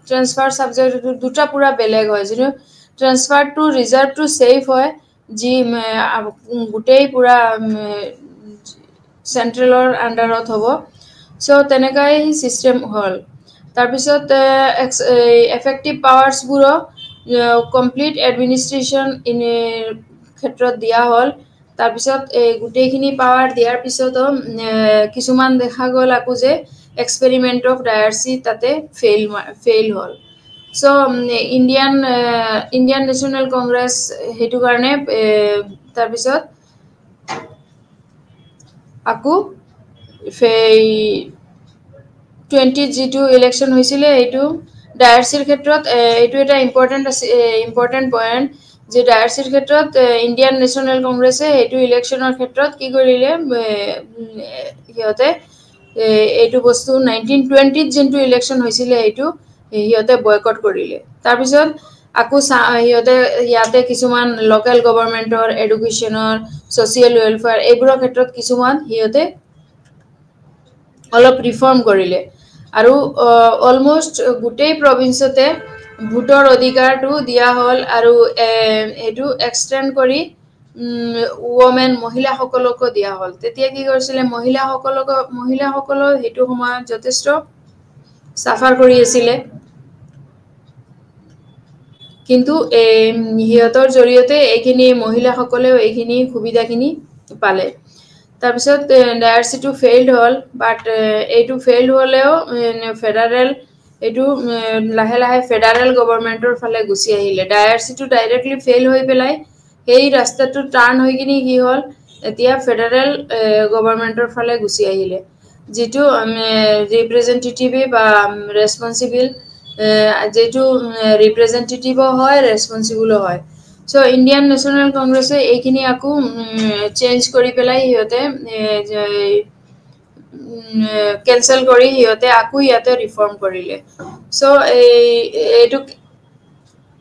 ট্ৰান্সফাৰ সাবজেক্ট দুটা পুৰা বেলেগ হয় যেনে transfer to reserve to save হয় যি গুটেই পুৰা সেন্ট্ৰেলৰ আন্ডাৰত হ'ব সো তেনেকৈ সিস্টেম হল তাৰ পিছত এফেক্টিভ পাৱাৰছ বুৰো কমপ্লিট এডমিনিষ্ট্ৰেচন ইন ক্ষেত্ৰত দিয়া হল তাৰ পিছত গুটেইখিনি পাৱাৰ দিয়াৰ পিছতো কিছুমান দেখা গল আকু যে এক্সপেৰিমেন্ট অফ ডায়াৰচি তাতে ফেইল হল সো ইণ্ডিয়ান নেশ্যনেল কংগ্ৰেছ হেতু কাৰণে তাৰ পিছত আকু 20 যেটো ইলেকশন হৈছিলে এইটো ডায়াৰচিৰ ক্ষেত্ৰত এইটো এটা ইম্পৰ্টেন্ট পয়েন্ট যে ডায়াৰচিৰ ক্ষেত্ৰত ইণ্ডিয়ান নেশ্যনেল কংগ্ৰেছে এইটো ইলেকশনৰ ক্ষেত্ৰত কি কৰিলে হিয়তে এইটো বস্তু 1920 যেটো ইলেকশন হৈছিলে এইটো হিয়তে বয়কট কৰিলে তাৰ পিছত আকু হিয়তে ইয়াতে কিছুমান লোকাল গভৰ্নমেন্টৰ এডুকেশনৰ সোশিয়েল ওয়েলফেয়াৰ এইবোৰৰ ক্ষেত্ৰত কিছুমান হিয়তে অলপ ৰিফৰ্ম কৰিলে আৰু অলমোস্ট গুটেই প্ৰভিন্সতে ভোটৰ অধিকাৰটো দিয়া হল আৰু এটো এক্সটেন্ড কৰি ওমেন মহিলাসকলকো দিয়া হল তেতিয়া কি কৰিছিলে মহিলাসকলৰ হেতু সময়ত যথেষ্ট সাফাৰ কৰি আছিলে কিন্তু হিয়তৰ জৰিয়তে এইখিনি মহিলাসকলেও এইখিনি সুবিধাখিনি পালে তাৰ পিছত ডায়াৰচিটো ফেইলড হল বাট এইটো ফেইলড হলেও ফেডাৰেল এইটো লাহে লাহে ফেডাৰেল গভৰ্নমেন্টৰ ফালে গুচি আহিলে ডায়াৰচিটো ডাইৰেক্টলি ফেইল হৈ পেলাই সেই ৰাস্তাটো টাৰ্ন হৈ কিনি কি হল এতিয়া ফেডাৰেল গভৰ্নমেন্টৰ ফালে গুচি আহিলে যেটো ৰিপ্ৰেজেন্টেটিভ বা ৰেসপন্সিবল যেটো ৰিপ্ৰেজেন্টেটিভ হয় ৰেসপন্সিবল হয় সো ইণ্ডিয়ান নেশ্যনেল কংগ্ৰেছে এইখিনি আকু চেঞ্জ কৰি পেলাই হিয়তে কেনসেল কৰি হিয়তে আকু ইয়াতে ৰিফৰ্ম কৰিলে সো এইটো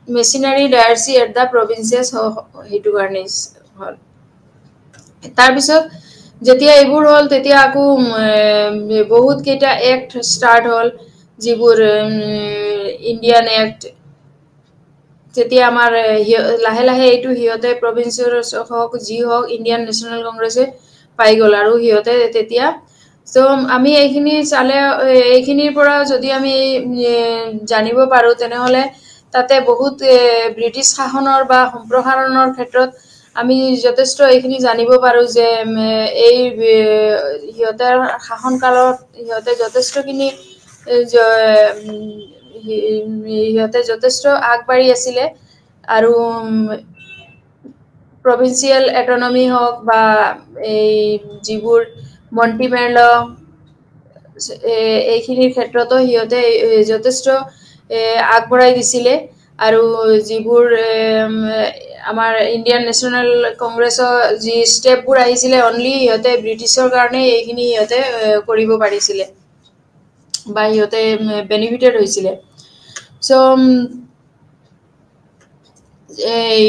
মেচিনাৰী ডায়াৰচি এট দা প্ৰভিন্সেছ হেতু কাৰণে হল তাৰ পিছত যেতিয়া এইবোৰ হল তেতিয়া আকু বহুত কেইটা এক্ট ষ্টাৰ্ট হল যিবোৰ ইণ্ডিয়ান এক্ট তেতিয়া আমাৰ লাহে লাহে এইটো হিয়তে প্ৰভিন্সৰ হওক যি হওক ইণ্ডিয়ান নেশ্যনেল কংগ্ৰেছে পাই গল আৰু হিয়তে তেতিয়া সো আমি এইখিনি চালে এইখিনিৰ পৰা যদি আমি জানিব পাৰো তেনেহলে তাতে বহুত ব্ৰিটিছ শাসনৰ বা সম্প্ৰসাৰণৰ ক্ষেত্ৰত আমি যথেষ্ট এইখিনি জানিব পাৰো যে এই হিয়তৰ শাসন কালত হিয়তে যথেষ্টখিনি হিয়তে যথেষ্ট আগবাঢ়ি আছিলে আৰু প্ৰভিন্সিয়েল অটোনমি হওক বা এই যিবোৰ মন্টিমেল এইখিনিৰ ক্ষেত্ৰতো হিয়তে যথেষ্ট আগবঢ়াই দিছিলে আৰু যিবোৰ আমাৰ ইণ্ডিয়ান নেশ্যনেল কংগ্ৰেছৰ যি ষ্টেপবোৰ আহিছিলে অনলি হিয়তে ব্ৰিটিছৰ কাৰণে এইখিনি হিয়তে কৰিব পাৰিছিলে বা হিয়তে বেনিফিটেড হৈছিলে সো এই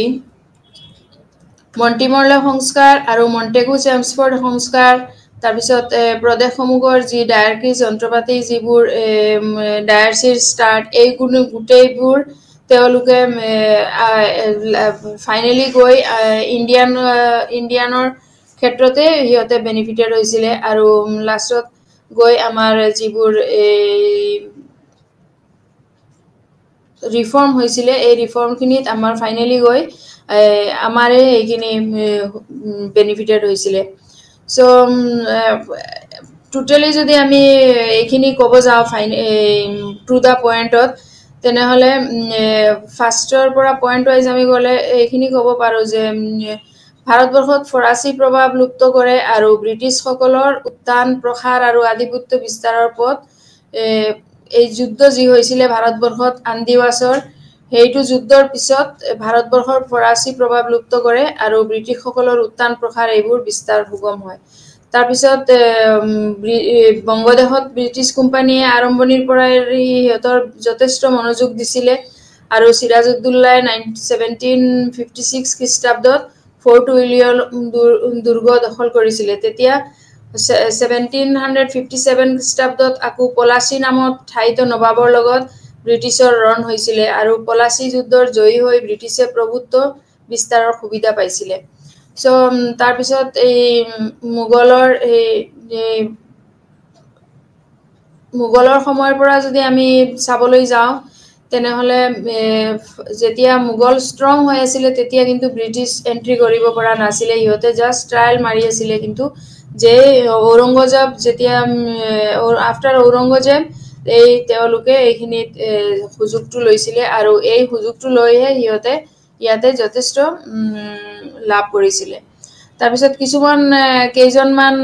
মন্টিমৰলে সংস্কাৰ আৰু মন্টেগু চেমছফৰ্ড সংস্কাৰ তাৰ পিছত প্ৰদেশসমূহৰ যি ডায়াৰকি যন্ত্ৰপাতি যিবোৰ ডায়াৰচিৰ ষ্টাৰ্ট এই কোনো গুটেইবোৰ তেওঁলোকে ফাইনেলি গৈ ইণ্ডিয়ানৰ ক্ষেত্ৰতে হিয়তে বেনিফিটেড হৈছিলে আৰু লাষ্টত গৈ আমাৰ যিবোৰ ৰিফৰ্ম হৈছিলে এই ৰিফৰ্মখিনিত আমাৰ ফাইনেলি গৈ আমাৰে এইখিনি বেনিফিটেড হৈছিলে সো টোটালি যদি আমি এইখিনি ক'ব যাওঁ টু দা পইণ্টত তেনেহলে ফাৰ্ষ্টৰ পৰা পইণ্ট ৱাইজ আমি গ'লে এইখিনি ক'ব পাৰো যে ভাৰতবৰ্ষত ফৰাচী প্ৰভাৱ লুপ্ত কৰে আৰু ব্ৰিটিছসকলৰ উত্থান প্ৰসাৰ আৰু আধিপত্য বিস্তাৰৰ পথ এই যুদ্ধ যি হৈছিলে ভাৰতবৰ্ষত আন্দিৱাছৰ সেইটো যুদ্ধৰ পিছত ভাৰতবৰ্ষৰ ফৰাচী প্ৰভাৱ লুপ্ত কৰে আৰু ব্ৰিটিছসকলৰ উত্থান প্ৰসাৰ এইবোৰ বিস্তাৰ সুগম হয় তাৰ পিছত বংগদেশত ব্ৰিটিছ কোম্পানীয়ে আৰম্ভণিৰ পৰাই সিহঁতৰ যথেষ্ট মনোযোগ দিছিলে আৰু সিৰাজউদ্দৌলাই 1756 খ্ৰীষ্টাব্দত ফৰ্ট উইলিয়াম দুৰ্গ দখল কৰিছিলে তেতিয়া 1757 খ্ৰীষ্টাব্দত আকৌ পলাচী নামত ঠাইত নবাবৰ লগত ব্ৰিটিছৰ ৰণ হৈছিলে আৰু পলাচী যুদ্ধৰ জয়ী হৈ ব্ৰিটিছে প্ৰভুত্ব বিস্তাৰৰ সুবিধা পাইছিলে সো তাৰ পিছত এই মোগলৰ মোগলৰ সময়ৰ পৰা যদি আমি চাবলৈ যাওঁ তেনেহলে যেতিয়া মোগল ষ্ট্ৰং হৈ আছিল তেতিয়া কিন্তু ব্ৰিটিছ এন্ট্ৰি কৰিব পৰা নাছিলে ইহঁতে জাস্ট ট্ৰায়াল মাৰি আছিল কিন্তু যে ঔৰংগজেব যেতিয়া আফটাৰ ঔৰংগজেব এই তেওঁলোকে এইখিনিত সুযোগটো লৈছিলে আৰু এই সুযোগটো লৈহে সিহঁতে ইয়াতে যথেষ্ট লাভ কৰিছিলে তাৰপিছত কিছুমান কেইজনমান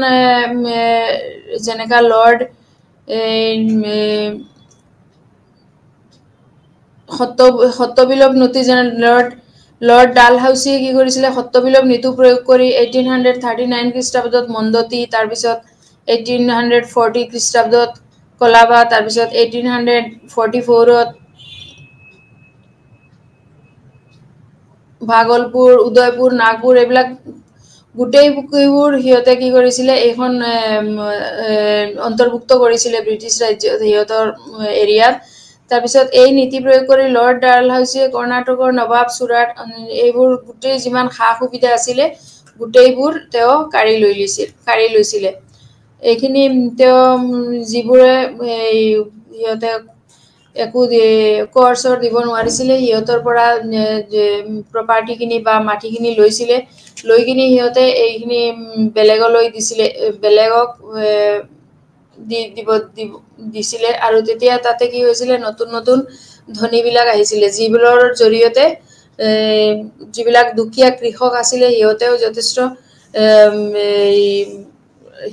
যেনেকা লৰ্ড সত্যবিলোপ নথি লৰ্ড ডালহাউচি কি কৰিছিলে সত্যবিলোপ নীতি প্ৰয়োগ কৰি 1839 খ্ৰীষ্টাব্দত মন্দতি তাৰপিছত 1840 খ্ৰীষ্টাব্দত কলাবা তাৰপিছত 1844ত ভাগলপুৰ উদয়পুৰ নাগপুৰ এইবিলাক গোটেইবোৰ সিহঁতে কি কৰিছিলে এইখন অন্তৰ্ভুক্ত কৰিছিলে ব্ৰিটিছ ৰাজ্যত সিহঁতৰ এৰিয়াত তাৰপিছত এই নীতি প্ৰয়োগ কৰি লৰ্ড ডালহাউচিয়ে কৰ্ণাটকৰ নবাব সুৰাট এইবোৰ গোটেই যিমান সা সুবিধা আছিলে গোটেইবোৰ তেওঁ কাঢ়ি লৈছিলে এইখিনি তেওঁ যিবোৰে সিহঁতে একো কৰচৰ দিব নোৱাৰিছিলে সিহঁতৰ পৰা প্ৰপাৰ্টি খিনি বা মাটি খিনি লৈছিলে লৈ কিনি সিহঁতে এইখিনি বেলেগলৈ দিছিলে বেলেগক দিছিলে আৰু তেতিয়া তাতে কি হৈছিলে নতুন নতুন ধনীবিলাক আহিছিলে যিবোৰৰ জৰিয়তে যিবিলাক দুখীয়া কৃষক আছিলে সিহঁতেও যথেষ্ট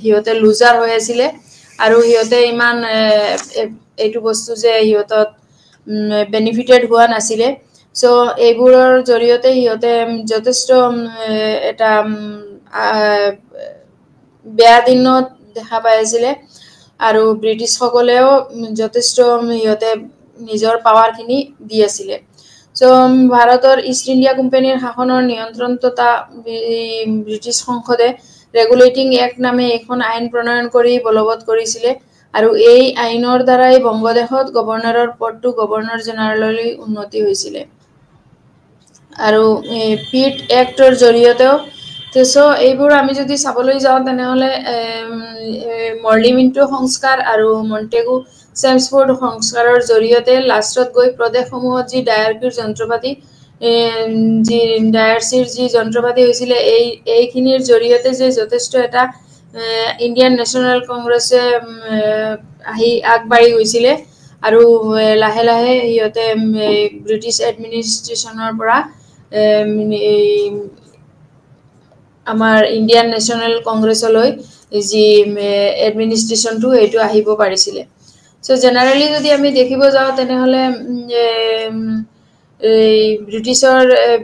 সিহঁতে লুজাৰ হৈ আছিলে আৰু সিহঁতে ইমান এইটো বস্তু যে সিহঁতত বেনিফিটেড হোৱা নাছিলে সো এইবোৰৰ জৰিয়তে সিহঁতে যথেষ্ট এটা বেয়া দিনত দেখা পাই আছিলে আৰু ব্ৰিটিছসকলেও যথেষ্ট সিহঁতে নিজৰ পাৱাৰখিনি দি আছিলে সো ভাৰতৰ ইষ্ট ইণ্ডিয়া কোম্পানীৰ শাসনৰ নিয়ন্ত্ৰণতা ব্ৰিটিছ সংসদে ৰেগুলেটিং এক্ট নামে এখন আইন প্ৰণয়ন কৰি বলবৎ কৰিছিলে আৰু এই আইনৰ দ্বাৰাই বংগদেশত গভৰ্ণৰৰ পদটো গভৰ্ণৰ জেনেৰেললৈ উন্নতি হৈছিলে আৰু পিট এক্টৰ জৰিয়তেও এইবোৰ আমি যদি চাবলৈ যাওঁ তেনেহলে মৰ্লিমিণ্টু সংস্কাৰ আৰু মন্টেগু চেমছফোৰ্ড সংস্কাৰৰ জৰিয়তে লাষ্টত গৈ প্ৰদেশসমূহত যি ডায়াৰকিৰ যন্ত্ৰপাতি যি ডায়াৰচিৰ যি যন্ত্ৰপাতি হৈছিলে এইখিনিৰ জৰিয়তে যে যথেষ্ট এটা ইণ্ডিয়ান নেশ্যনেল কংগ্ৰেছে আহি আগবাঢ়ি গৈছিলে আৰু লাহে লাহে সিহঁতে ব্ৰিটিছ এডমিনিষ্ট্ৰেশ্যনৰ পৰা আমাৰ ইণ্ডিয়ান নেশ্যনেল কংগ্ৰেছলৈ যি এডমিনিষ্ট্ৰেশ্যনটো এইটো আহিব পাৰিছিলে সো জেনেৰেলি যদি আমি দেখিব যাওঁ তেনেহলে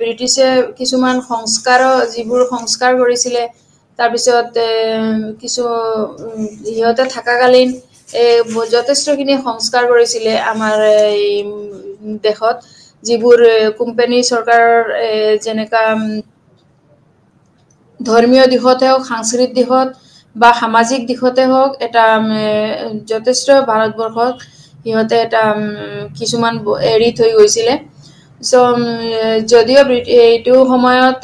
ব্ৰিটিছে কিছুমান যিবোৰ সংস্কাৰ কৰিছিলে তাৰপিছত কিছু সিহঁতে থাকাকালীন যথেষ্টখিনি সংস্কাৰ কৰিছিলে আমাৰ এই দেশত যিবোৰ কোম্পানী চৰকাৰৰ যেনেকা ধৰ্মীয় দিশতে হওক সাংস্কৃতিক দিশত বা সামাজিক দিশতে হওক এটা যথেষ্ট ভাৰতবৰ্ষত সিহঁতে এটা কিছুমান এৰি থৈ গৈছিলে সো যদিও এইটো সময়ত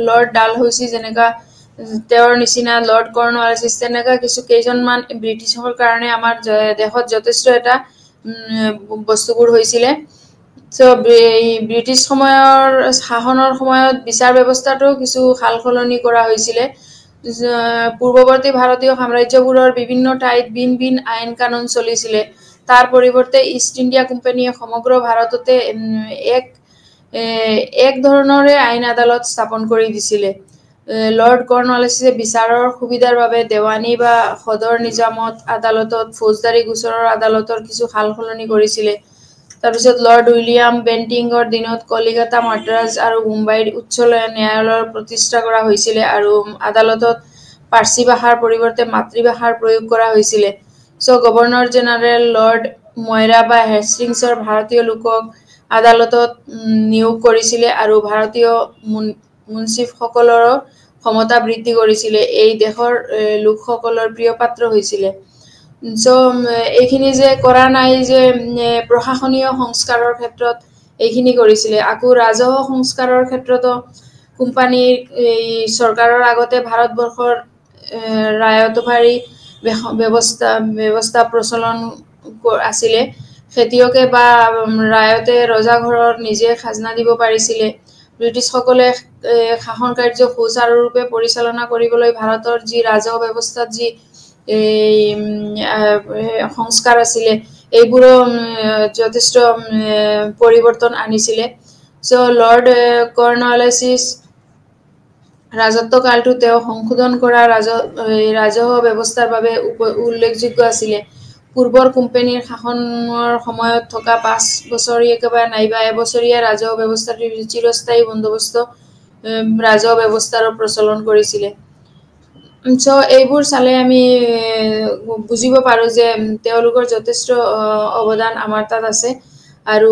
লৰ্ড ডালহৌচি যেনেকা তেওঁৰ নিচিনা লৰ্ড কৰ্ণৱালিছ তেনেকা কেইজনমান ব্ৰিটিছৰ কাৰণে আমাৰ দেশত যথেষ্ট এটা বস্তুবোৰ হৈছিলে সো ব্ৰিটিছ সময়ৰ শাসনৰ সময়ত বিচাৰ ব্যৱস্থাটো কিছু সাল সলনি কৰা হৈছিলে পূৰ্বৱৰ্তী ভাৰতীয় সাম্ৰাজ্যবোৰৰ বিভিন্ন ঠাইত ভিন ভিন আইন কানুন চলিছিলে তাৰ পৰিৱৰ্তে ইষ্ট ইণ্ডিয়া কোম্পানীয়ে সমগ্ৰ ভাৰততে এক ধৰণৰে আইন আদালত স্থাপন কৰি দিছিলে লৰ্ড কৰ্ণৱালিছে বিচাৰৰ সুবিধাৰ বাবে দেৱানী বা সদৰ নিজামত আদালতত ফৌজদাৰী গোচৰৰ আদালতৰ কিছু সাল সলনি কৰিছিলে তাৰপিছত লৰ্ড উইলিয়াম বেণ্টিঙৰ দিনত কলিকতা মাদ্ৰাজ আৰু মুম্বাইৰ উচ্চ ন্যায়ালয়ৰ প্ৰতিষ্ঠা কৰা হৈছিলে আৰু আদালতত পাৰ্চী ভাষাৰ পৰিৱৰ্তে মাতৃভাষাৰ প্ৰয়োগ কৰা হৈছিল। গভৰ্ণৰ জেনেৰেল লৰ্ড ময়ৰা বা হেষ্টিংছৰ ভাৰতীয় লোকক আদালতত নিয়োগ কৰিছিল আৰু ভাৰতীয় মুন্সিফসকলৰো ক্ষমতা বৃদ্ধি কৰিছিল। এই দেশৰ লোকসকলৰ প্ৰিয় পাত্ৰ হৈছিল। এইখিনি যে কৰা নাই যে প্ৰশাসনীয় সংস্কাৰৰ ক্ষেত্ৰত এইখিনি কৰিছিল। আকৌ ৰাজহ সংস্কাৰৰ ক্ষেত্ৰতো কোম্পানীৰ এই চৰকাৰৰ আগতে ভাৰতবৰ্ষৰ ৰায়তভাৰী ব্যৱস্থা প্ৰচলন আছিলে। খেতিয়কে বা ৰায়তে ৰজাঘৰৰ নিজে খাজনা দিব পাৰিছিল। ব্ৰিটিছসকলে শাসন কাৰ্য সুচাৰুৰূপে পৰিচালনা কৰিবলৈ ভাৰতৰ যি ৰাজহ ব্যৱস্থাত যি সংস্কাৰ আছিলে এইবোৰো যথেষ্ট পৰিৱৰ্তন আনিছিলে। লৰ্ড কৰ্ণৱালিছ ৰাজত্বকালটো তেওঁ সংশোধন কৰা ৰাজহ ব্যৱস্থাৰ বাবে উল্লেখযোগ্য আছিলে। পূৰ্বৰ কোম্পানীৰ শাসনৰ সময়ত থকা 5 বছৰীয়া নাইবা এবছৰীয়া ৰাজহ ব্যৱস্থাটো চিৰস্থায়ী বন্দোবস্ত ৰাজহ ব্যৱস্থাৰো প্ৰচলন কৰিছিলে। এইবোৰ চালে আমি বুজিব পাৰো যে তেওঁলোকৰ যথেষ্ট অৱদান আমাৰ তাত আছে। আৰু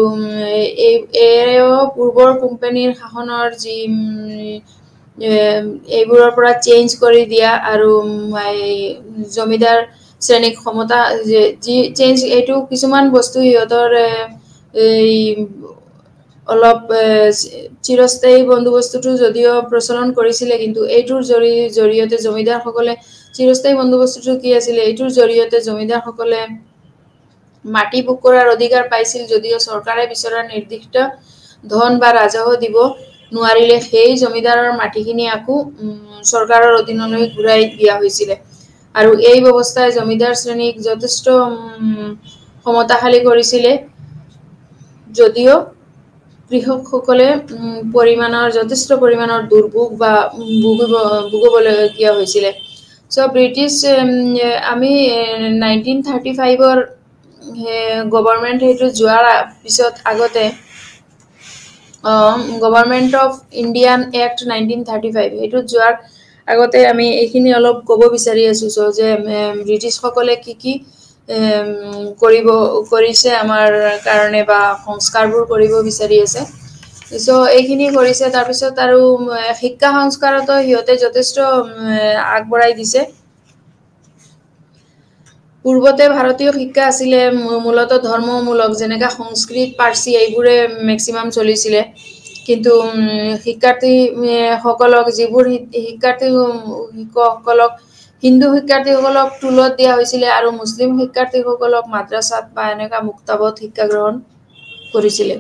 এইও পূৰ্বৰ কোম্পানীৰ শাসনৰ যি এইবোৰৰ পৰা চেঞ্জ কৰি দিয়া আৰু জমিদাৰ শ্ৰেণীক ক্ষমতা যি চেঞ্জ এইটো কিছুমান বস্তু সিহঁতৰ এই অলপ চিৰস্থায়ী বন্দোবস্তটো যদিও প্ৰচলন কৰিছিলে, কিন্তু এইটোৰ জৰিয়তে জমিদাৰসকলে চিৰস্থায়ী বন্দোবস্তটো কি আছিলে, এইটোৰ জৰিয়তে জমিদাৰসকলে মাটি ভোগ কৰাৰ অধিকাৰ পাইছিল যদিও চৰকাৰে বিচৰা নিৰ্দিষ্ট ধন বা ৰাজহ দিব নোৱাৰিলে সেই জমিদাৰৰ মাটিখিনি আকৌ চৰকাৰৰ অধীনলৈ ঘূৰাই দিয়া হৈছিল। আৰু এই ব্যৱস্থাই জমিদাৰ শ্ৰেণীক যথেষ্ট ক্ষমতাশালী কৰিছিলে, যদিও কৃষকসকলে যথেষ্ট পৰিমাণৰ দুৰ্ভোগ বা ভুগিবলগীয়া হৈছিলে। ব্ৰিটিছ আমি 1935ৰ গভৰ্ণমেণ্ট সেইটো যোৱাৰ পিছত আগতে গভৰ্ণমেণ্ট অফ ইণ্ডিয়ান এক্ট 1935 সেইটোত যোৱাৰ আগতে আমি এইখিনি অলপ ক'ব বিচাৰি আছো যে ব্ৰিটিছসকলে কি কৰিছে আমাৰ কাৰণে বা সংস্কাৰবোৰ কৰিব বিচাৰি আছে। এইখিনি কৰিছে। তাৰপিছত আৰু শিক্ষা সংস্কাৰতো সিহঁতে যথেষ্ট আগবঢ়াই দিছে। পূৰ্বতে ভাৰতীয় শিক্ষা আছিলে মূলতঃ ধৰ্মমূলক, যেনেকা সংস্কৃত পাৰ্চী এইবোৰে মেক্সিমাম চলিছিলে। কিন্তু শিক্ষাৰ্থীসকলক হিন্দু শিক্ষাৰ্থীসকলক টোলত দিয়া হৈছিলে আৰু মুছলিম শিক্ষাৰ্থীসকলক মাদ্ৰাছাত বা এনেকা মুক্তাবত শিক্ষা গ্ৰহণ কৰিছিলে।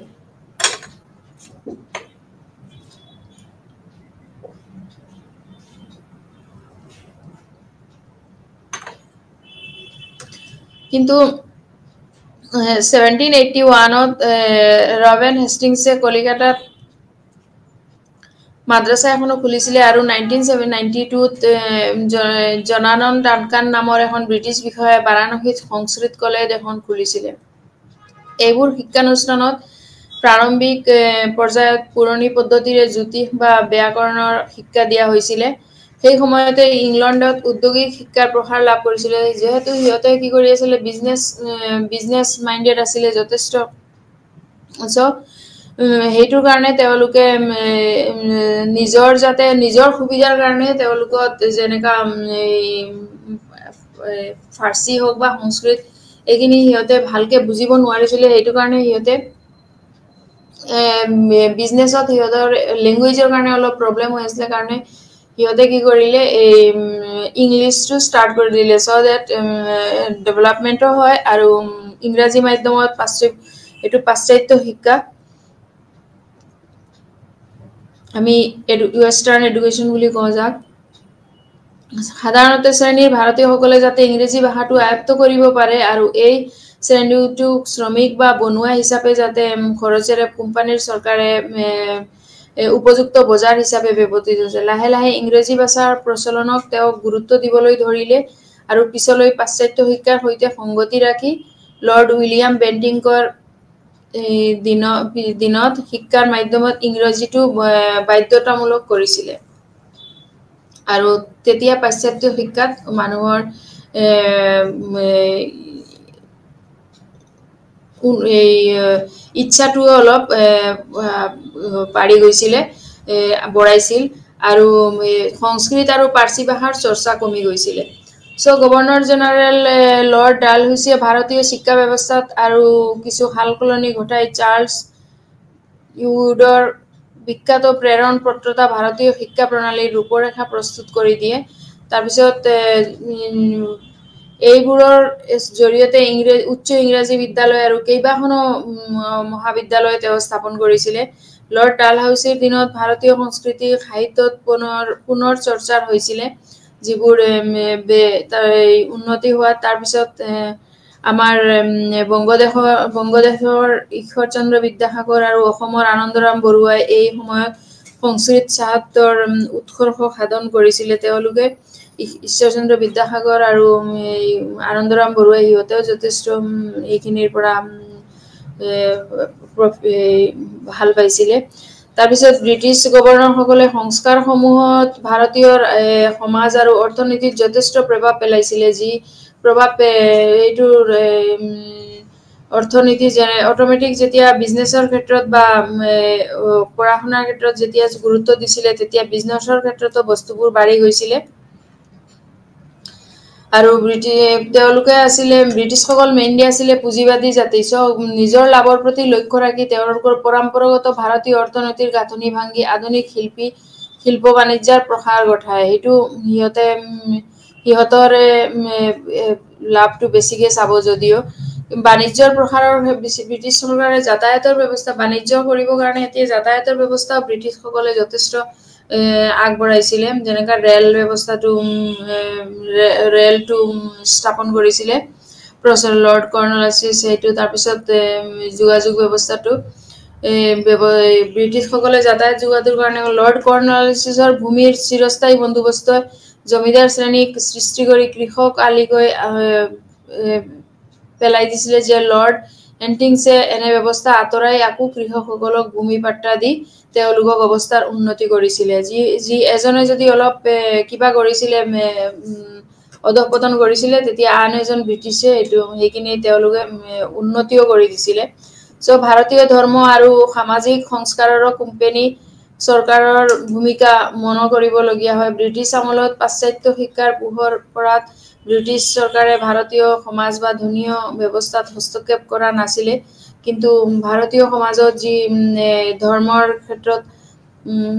কিন্তু 1781ত ৰবেন হেষ্টিংছে কলিকাতাত মাদ্ৰাছা এখনো খুলিছিলে আৰু 1992ত জনানন ডানকান নামৰ এখন ব্ৰিটিছ বিষয়াই বাৰাণসীত সংস্কৃত কলেজ এখন খুলিছিলে। এইবোৰ শিক্ষানুষ্ঠানত প্ৰাৰম্ভিক পৰ্যায়ত পুৰণি পদ্ধতিৰে জ্যোতিষ বা ব্যাকৰণৰ শিক্ষা দিয়া হৈছিলে। সেই সময়তে ইংলেণ্ডত উদ্যোগিক শিক্ষাৰ প্ৰসাৰ লাভ কৰিছিলে, যিহেতু সিহঁতে কি কৰি আছিলে বিজনেছ মাইণ্ডেড আছিলে যথেষ্ট। সেইটোৰ কাৰণে তেওঁলোকে নিজৰ সুবিধাৰ কাৰণে তেওঁলোকক যেনেকা ফাৰ্চী হওক বা সংস্কৃত এইখিনি সিহঁতে ভালকে বুজিব নোৱাৰিছিলে। সেইটো কাৰণে সিহঁতে বিজনেছত সিহঁতৰ লেংগুৱেজৰ কাৰণে অলপ প্ৰব্লেম হৈ আছিলে কাৰণে সিহঁতে কি কৰিলে ইংলিছটো ষ্টাৰ্ট কৰি দিলে দেট ডেভেলপমেণ্টো হয় আৰু ইংৰাজী মাধ্যমত এইটো পাশ্চাত্য শিক্ষা আমি ৱেষ্টাৰ্ণ এডুকেশ্যন বুলি কওঁ যাক। সাধাৰণতে শ্ৰেণীৰ ভাৰতীয়সকলে যাতে ইংৰাজী ভাষাটো আয়ত্ত কৰিব পাৰে আৰু এই শ্ৰেণীটোক শ্ৰমিক বা বনুৱা হিচাপে যাতে খৰচেৰে কোম্পানীৰ চৰকাৰে উপযুক্ত বজাৰ হিচাপে ব্যৱহৃত হৈছে। লাহে লাহে ইংৰাজী ভাষাৰ প্ৰচলনক তেওঁক গুৰুত্ব দিবলৈ ধৰিলে আৰু পিছলৈ পাশ্চাত্য শিক্ষাৰ সৈতে সংগতি ৰাখি লৰ্ড উইলিয়াম বেণ্টিংকৰ দিনত শিক্ষাৰ মাধ্যমত ইংৰাজীটো বাধ্যতামূলক কৰিছিলে। আৰু তেতিয়া পাশ্চাত্য শিক্ষাত মানুহৰ এই ইচ্ছাটো অলপ বাঢ়ি গৈছিলে, বঢ়াইছিল, আৰু সংস্কৃত আৰু পাৰ্চী ভাষাৰ চৰ্চা কমি গৈছিলে। চ' গভৰ্ণৰ জেনেৰেল লৰ্ড ডালহৌচিয়ে ভাৰতীয় শিক্ষা ব্যৱস্থাত আৰু কিছু সাল সলনি ঘটাই চাৰ্লছ ইউডৰ বিখ্যাত প্ৰেৰণ পত্ৰতা ভাৰতীয় শিক্ষা প্ৰণালীৰ ৰূপৰেখা প্ৰস্তুত কৰি দিয়ে। তাৰপিছত এইবোৰৰ জৰিয়তে উচ্চ ইংৰাজী বিদ্যালয় আৰু কেইবাখনো মহাবিদ্যালয় তেওঁ স্থাপন কৰিছিলে। লৰ্ড ডালহাউচিৰ দিনত ভাৰতীয় সংস্কৃতি সাহিত্যত পুনৰ চৰ্চাৰ হৈছিলে, যিবোৰ উন্নতি হোৱা। তাৰপিছত আমাৰ বংগদেশৰ ঈশ্বৰচন্দ্ৰ বিদ্যাসাগৰ আৰু অসমৰ আনন্দৰাম বৰুৱাই এই সময়ত সংস্কৃত সাহিত্যৰ উৎকৰ্ষ সাধন কৰিছিলে। তেওঁলোকে ঈশ্বৰচন্দ্ৰ বিদ্যাসাগৰ আৰু আনন্দৰাম বৰুৱাই সিহঁতেও যথেষ্ট এইখিনিৰ পৰা ভাল পাইছিলে। তাৰপিছত ব্ৰিটিছ গভৰ্ণৰসকলে সংস্কাৰসমূহত ভাৰতীয় সমাজ আৰু অৰ্থনীতিত যথেষ্ট প্ৰভাৱ পেলাইছিলে, যি প্ৰভাৱ এইটোৰ অৰ্থনীতি অট'মেটিক যেতিয়া বিজনেছৰ ক্ষেত্ৰত বা পঢ়া শুনাৰ ক্ষেত্ৰত যেতিয়া গুৰুত্ব দিছিলে, তেতিয়া বিজনেছৰ ক্ষেত্ৰতো বস্তুবোৰ বাঢ়ি গৈছিলে। আৰু তেওঁলোকে আছিলে, ব্ৰিটিছসকল মেইনলি আছিলে পুঁজিবাদী জাতি। চ' নিজৰ লাভৰ প্ৰতি লক্ষ্য ৰাখি তেওঁলোকৰ পৰম্পৰাগত ভাৰতীয় অৰ্থনীতিৰ গাঁথনি ভাঙি আধুনিক শিল্প বাণিজ্যৰ প্ৰসাৰ ঘটায়। সেইটো সিহঁতৰে লাভটো বেছিকে চাব। যদিও বাণিজ্যৰ প্ৰসাৰৰ ব্ৰিটিছ চৰকাৰে যাতায়াতৰ ব্যৱস্থা বাণিজ্য কৰিবৰ কাৰণে এতিয়া যাতায়াতৰ ব্যৱস্থা ব্ৰিটিছসকলে যথেষ্ট আগবঢ়াইছিলে, যেনেকা ৰেল ব্যৱস্থাটো ৰেলটো স্থাপন কৰিছিলে লৰ্ড কৰ্ণৱালিছে সেইটো। তাৰপিছত যোগাযোগ ব্যৱস্থাটো ব্ৰিটিছসকলে যাতায়াত যোগাযোগৰ কাৰণে লৰ্ড কৰ্ণৱালিছৰ ভূমিৰ চিৰস্থায়ী বন্দোবস্তই জমিদাৰ শ্ৰেণীক সৃষ্টি কৰি কৃষক আলিকৈ পেলাই দিছিলে, যে লৰ্ড হেণ্টিংছে এনে ব্যৱস্থা আঁতৰাই আকৌ কৃষকসকলক ভূমি পাট্টা দি তেওঁলোকক অৱস্থাৰ উন্নতি কৰিছিলে। যি এজনে যদি অলপ কিবা কৰিছিলে, অধঃপতন কৰিছিলে, তেতিয়া আন এজন ব্ৰিটিছে সেইখিনি তেওঁলোকে উন্নতিও কৰি দিছিলে। চ' ভাৰতীয় ধৰ্ম আৰু সামাজিক সংস্কাৰৰো কোম্পানী চৰকাৰৰ ভূমিকা মন কৰিবলগীয়া হয়। ব্ৰিটিছ আমলত পাশ্চাত্য শিক্ষাৰ পোহৰ পৰাত ব্ৰিটিছ চৰকাৰে ভাৰতীয় সমাজ বা ধৰ্মীয় ব্যৱস্থাত হস্তক্ষেপ কৰা নাছিলে, কিন্তু ভাৰতীয় সমাজত যি ধৰ্মৰ ক্ষেত্ৰত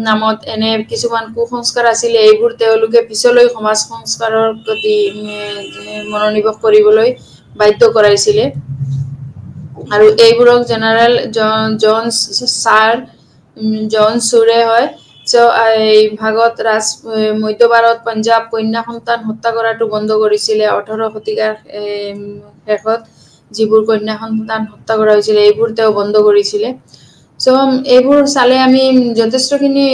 নামত এনে কিছুমান কুসংস্কাৰ আছিলে, এইবোৰ তেওঁলোকে পিছলৈ সমাজ সংস্কাৰৰ প্ৰতি মনোনিৱেশ কৰিবলৈ বাধ্য কৰাইছিলে। আৰু এইবোৰক জেনেৰেল জন চুৰে হয়। এই ভাগত মধ্য ভাৰত, পাঞ্জাৱ কন্যা সন্তান হত্যা কৰাটো বন্ধ কৰিছিলে। 18 শতিকাৰ শেষত যিবোৰ কন্যা সন্তান হত্যা কৰা হৈছিলে, এইবোৰ তেওঁ বন্ধ কৰিছিলে। চ' এইবোৰ চালে আমি যথেষ্টখিনি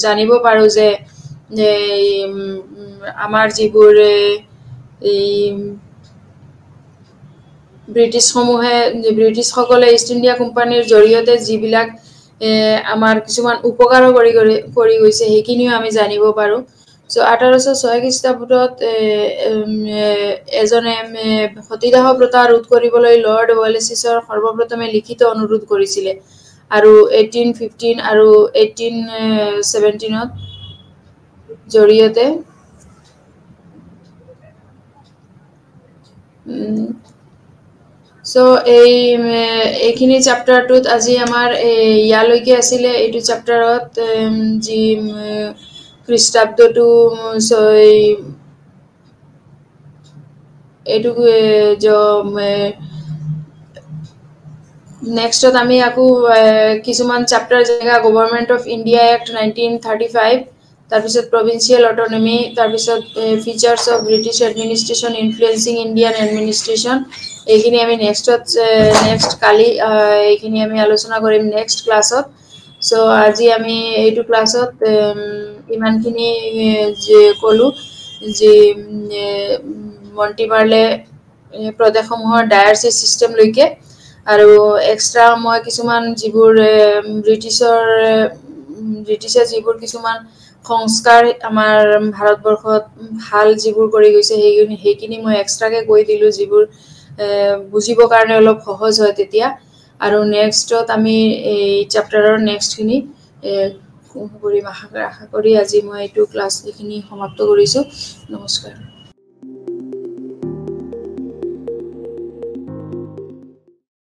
জানিব পাৰো যে আমাৰ যিবোৰ ব্ৰিটিছসকলে ইষ্ট ইণ্ডিয়া কোম্পানীৰ জৰিয়তে যিবিলাক আমাৰ কিছুমান উপকাৰো কৰি গৈছে, সেইখিনিও আমি জানিব পাৰো। চ' 1806 খ্ৰীষ্টাব্দত এজনে সতীদাহ প্ৰথা ৰোধ কৰিবলৈ লৰ্ড ৱালেচিছৰ সৰ্বপ্ৰথমে লিখিত অনুৰোধ কৰিছিলে, আৰু 1815 আৰু 1817ত জৰিয়তে চ' এইখিনি চেপ্টাৰটোত আজি আমাৰ ইয়ালৈকে আছিলে। এইটো চেপ্টাৰত যি খ্ৰীষ্টাব্দটো এইটো নেক্সটত আমি আকৌ কিছুমান চেপ্টাৰ যেনেকা গভৰ্ণমেণ্ট অফ ইণ্ডিয়া এক্ট 1935, তাৰপিছত প্ৰভিন্সিয়েল অট'নমি, তাৰপিছত features of British administration ইনফ্লুৱেঞ্চিং Indian administration, এইখিনি আমি নেক্সট কালি এইখিনি আমি আলোচনা কৰিম নেক্সট ক্লাছত। চ' আজি আমি এইটো ক্লাছত ইমানখিনি ক'লোঁ, যি মণ্টি মাৰ্লে প্ৰদেশসমূহৰ ডায়াৰচিছ ছিষ্টেমলৈকে, আৰু এক্সট্ৰা মই কিছুমান যিবোৰ ব্ৰিটিছে যিবোৰ কিছুমান সংস্কাৰ আমাৰ ভাৰতবৰ্ষত ভাল যিবোৰ কৰি গৈছে সেইখিনি মই এক্সট্ৰাকে কৈ দিলোঁ, যিবোৰ বুজিবৰ কাৰণে অলপ সহজ হয় তেতিয়া। আৰু নেক্সটত আমি এই চেপ্টাৰৰ নেক্সটখিনি কৰিম আশা কৰি আজি মই এইটো ক্লাছ এইখিনি সমাপ্ত কৰিছোঁ। নমস্কাৰ।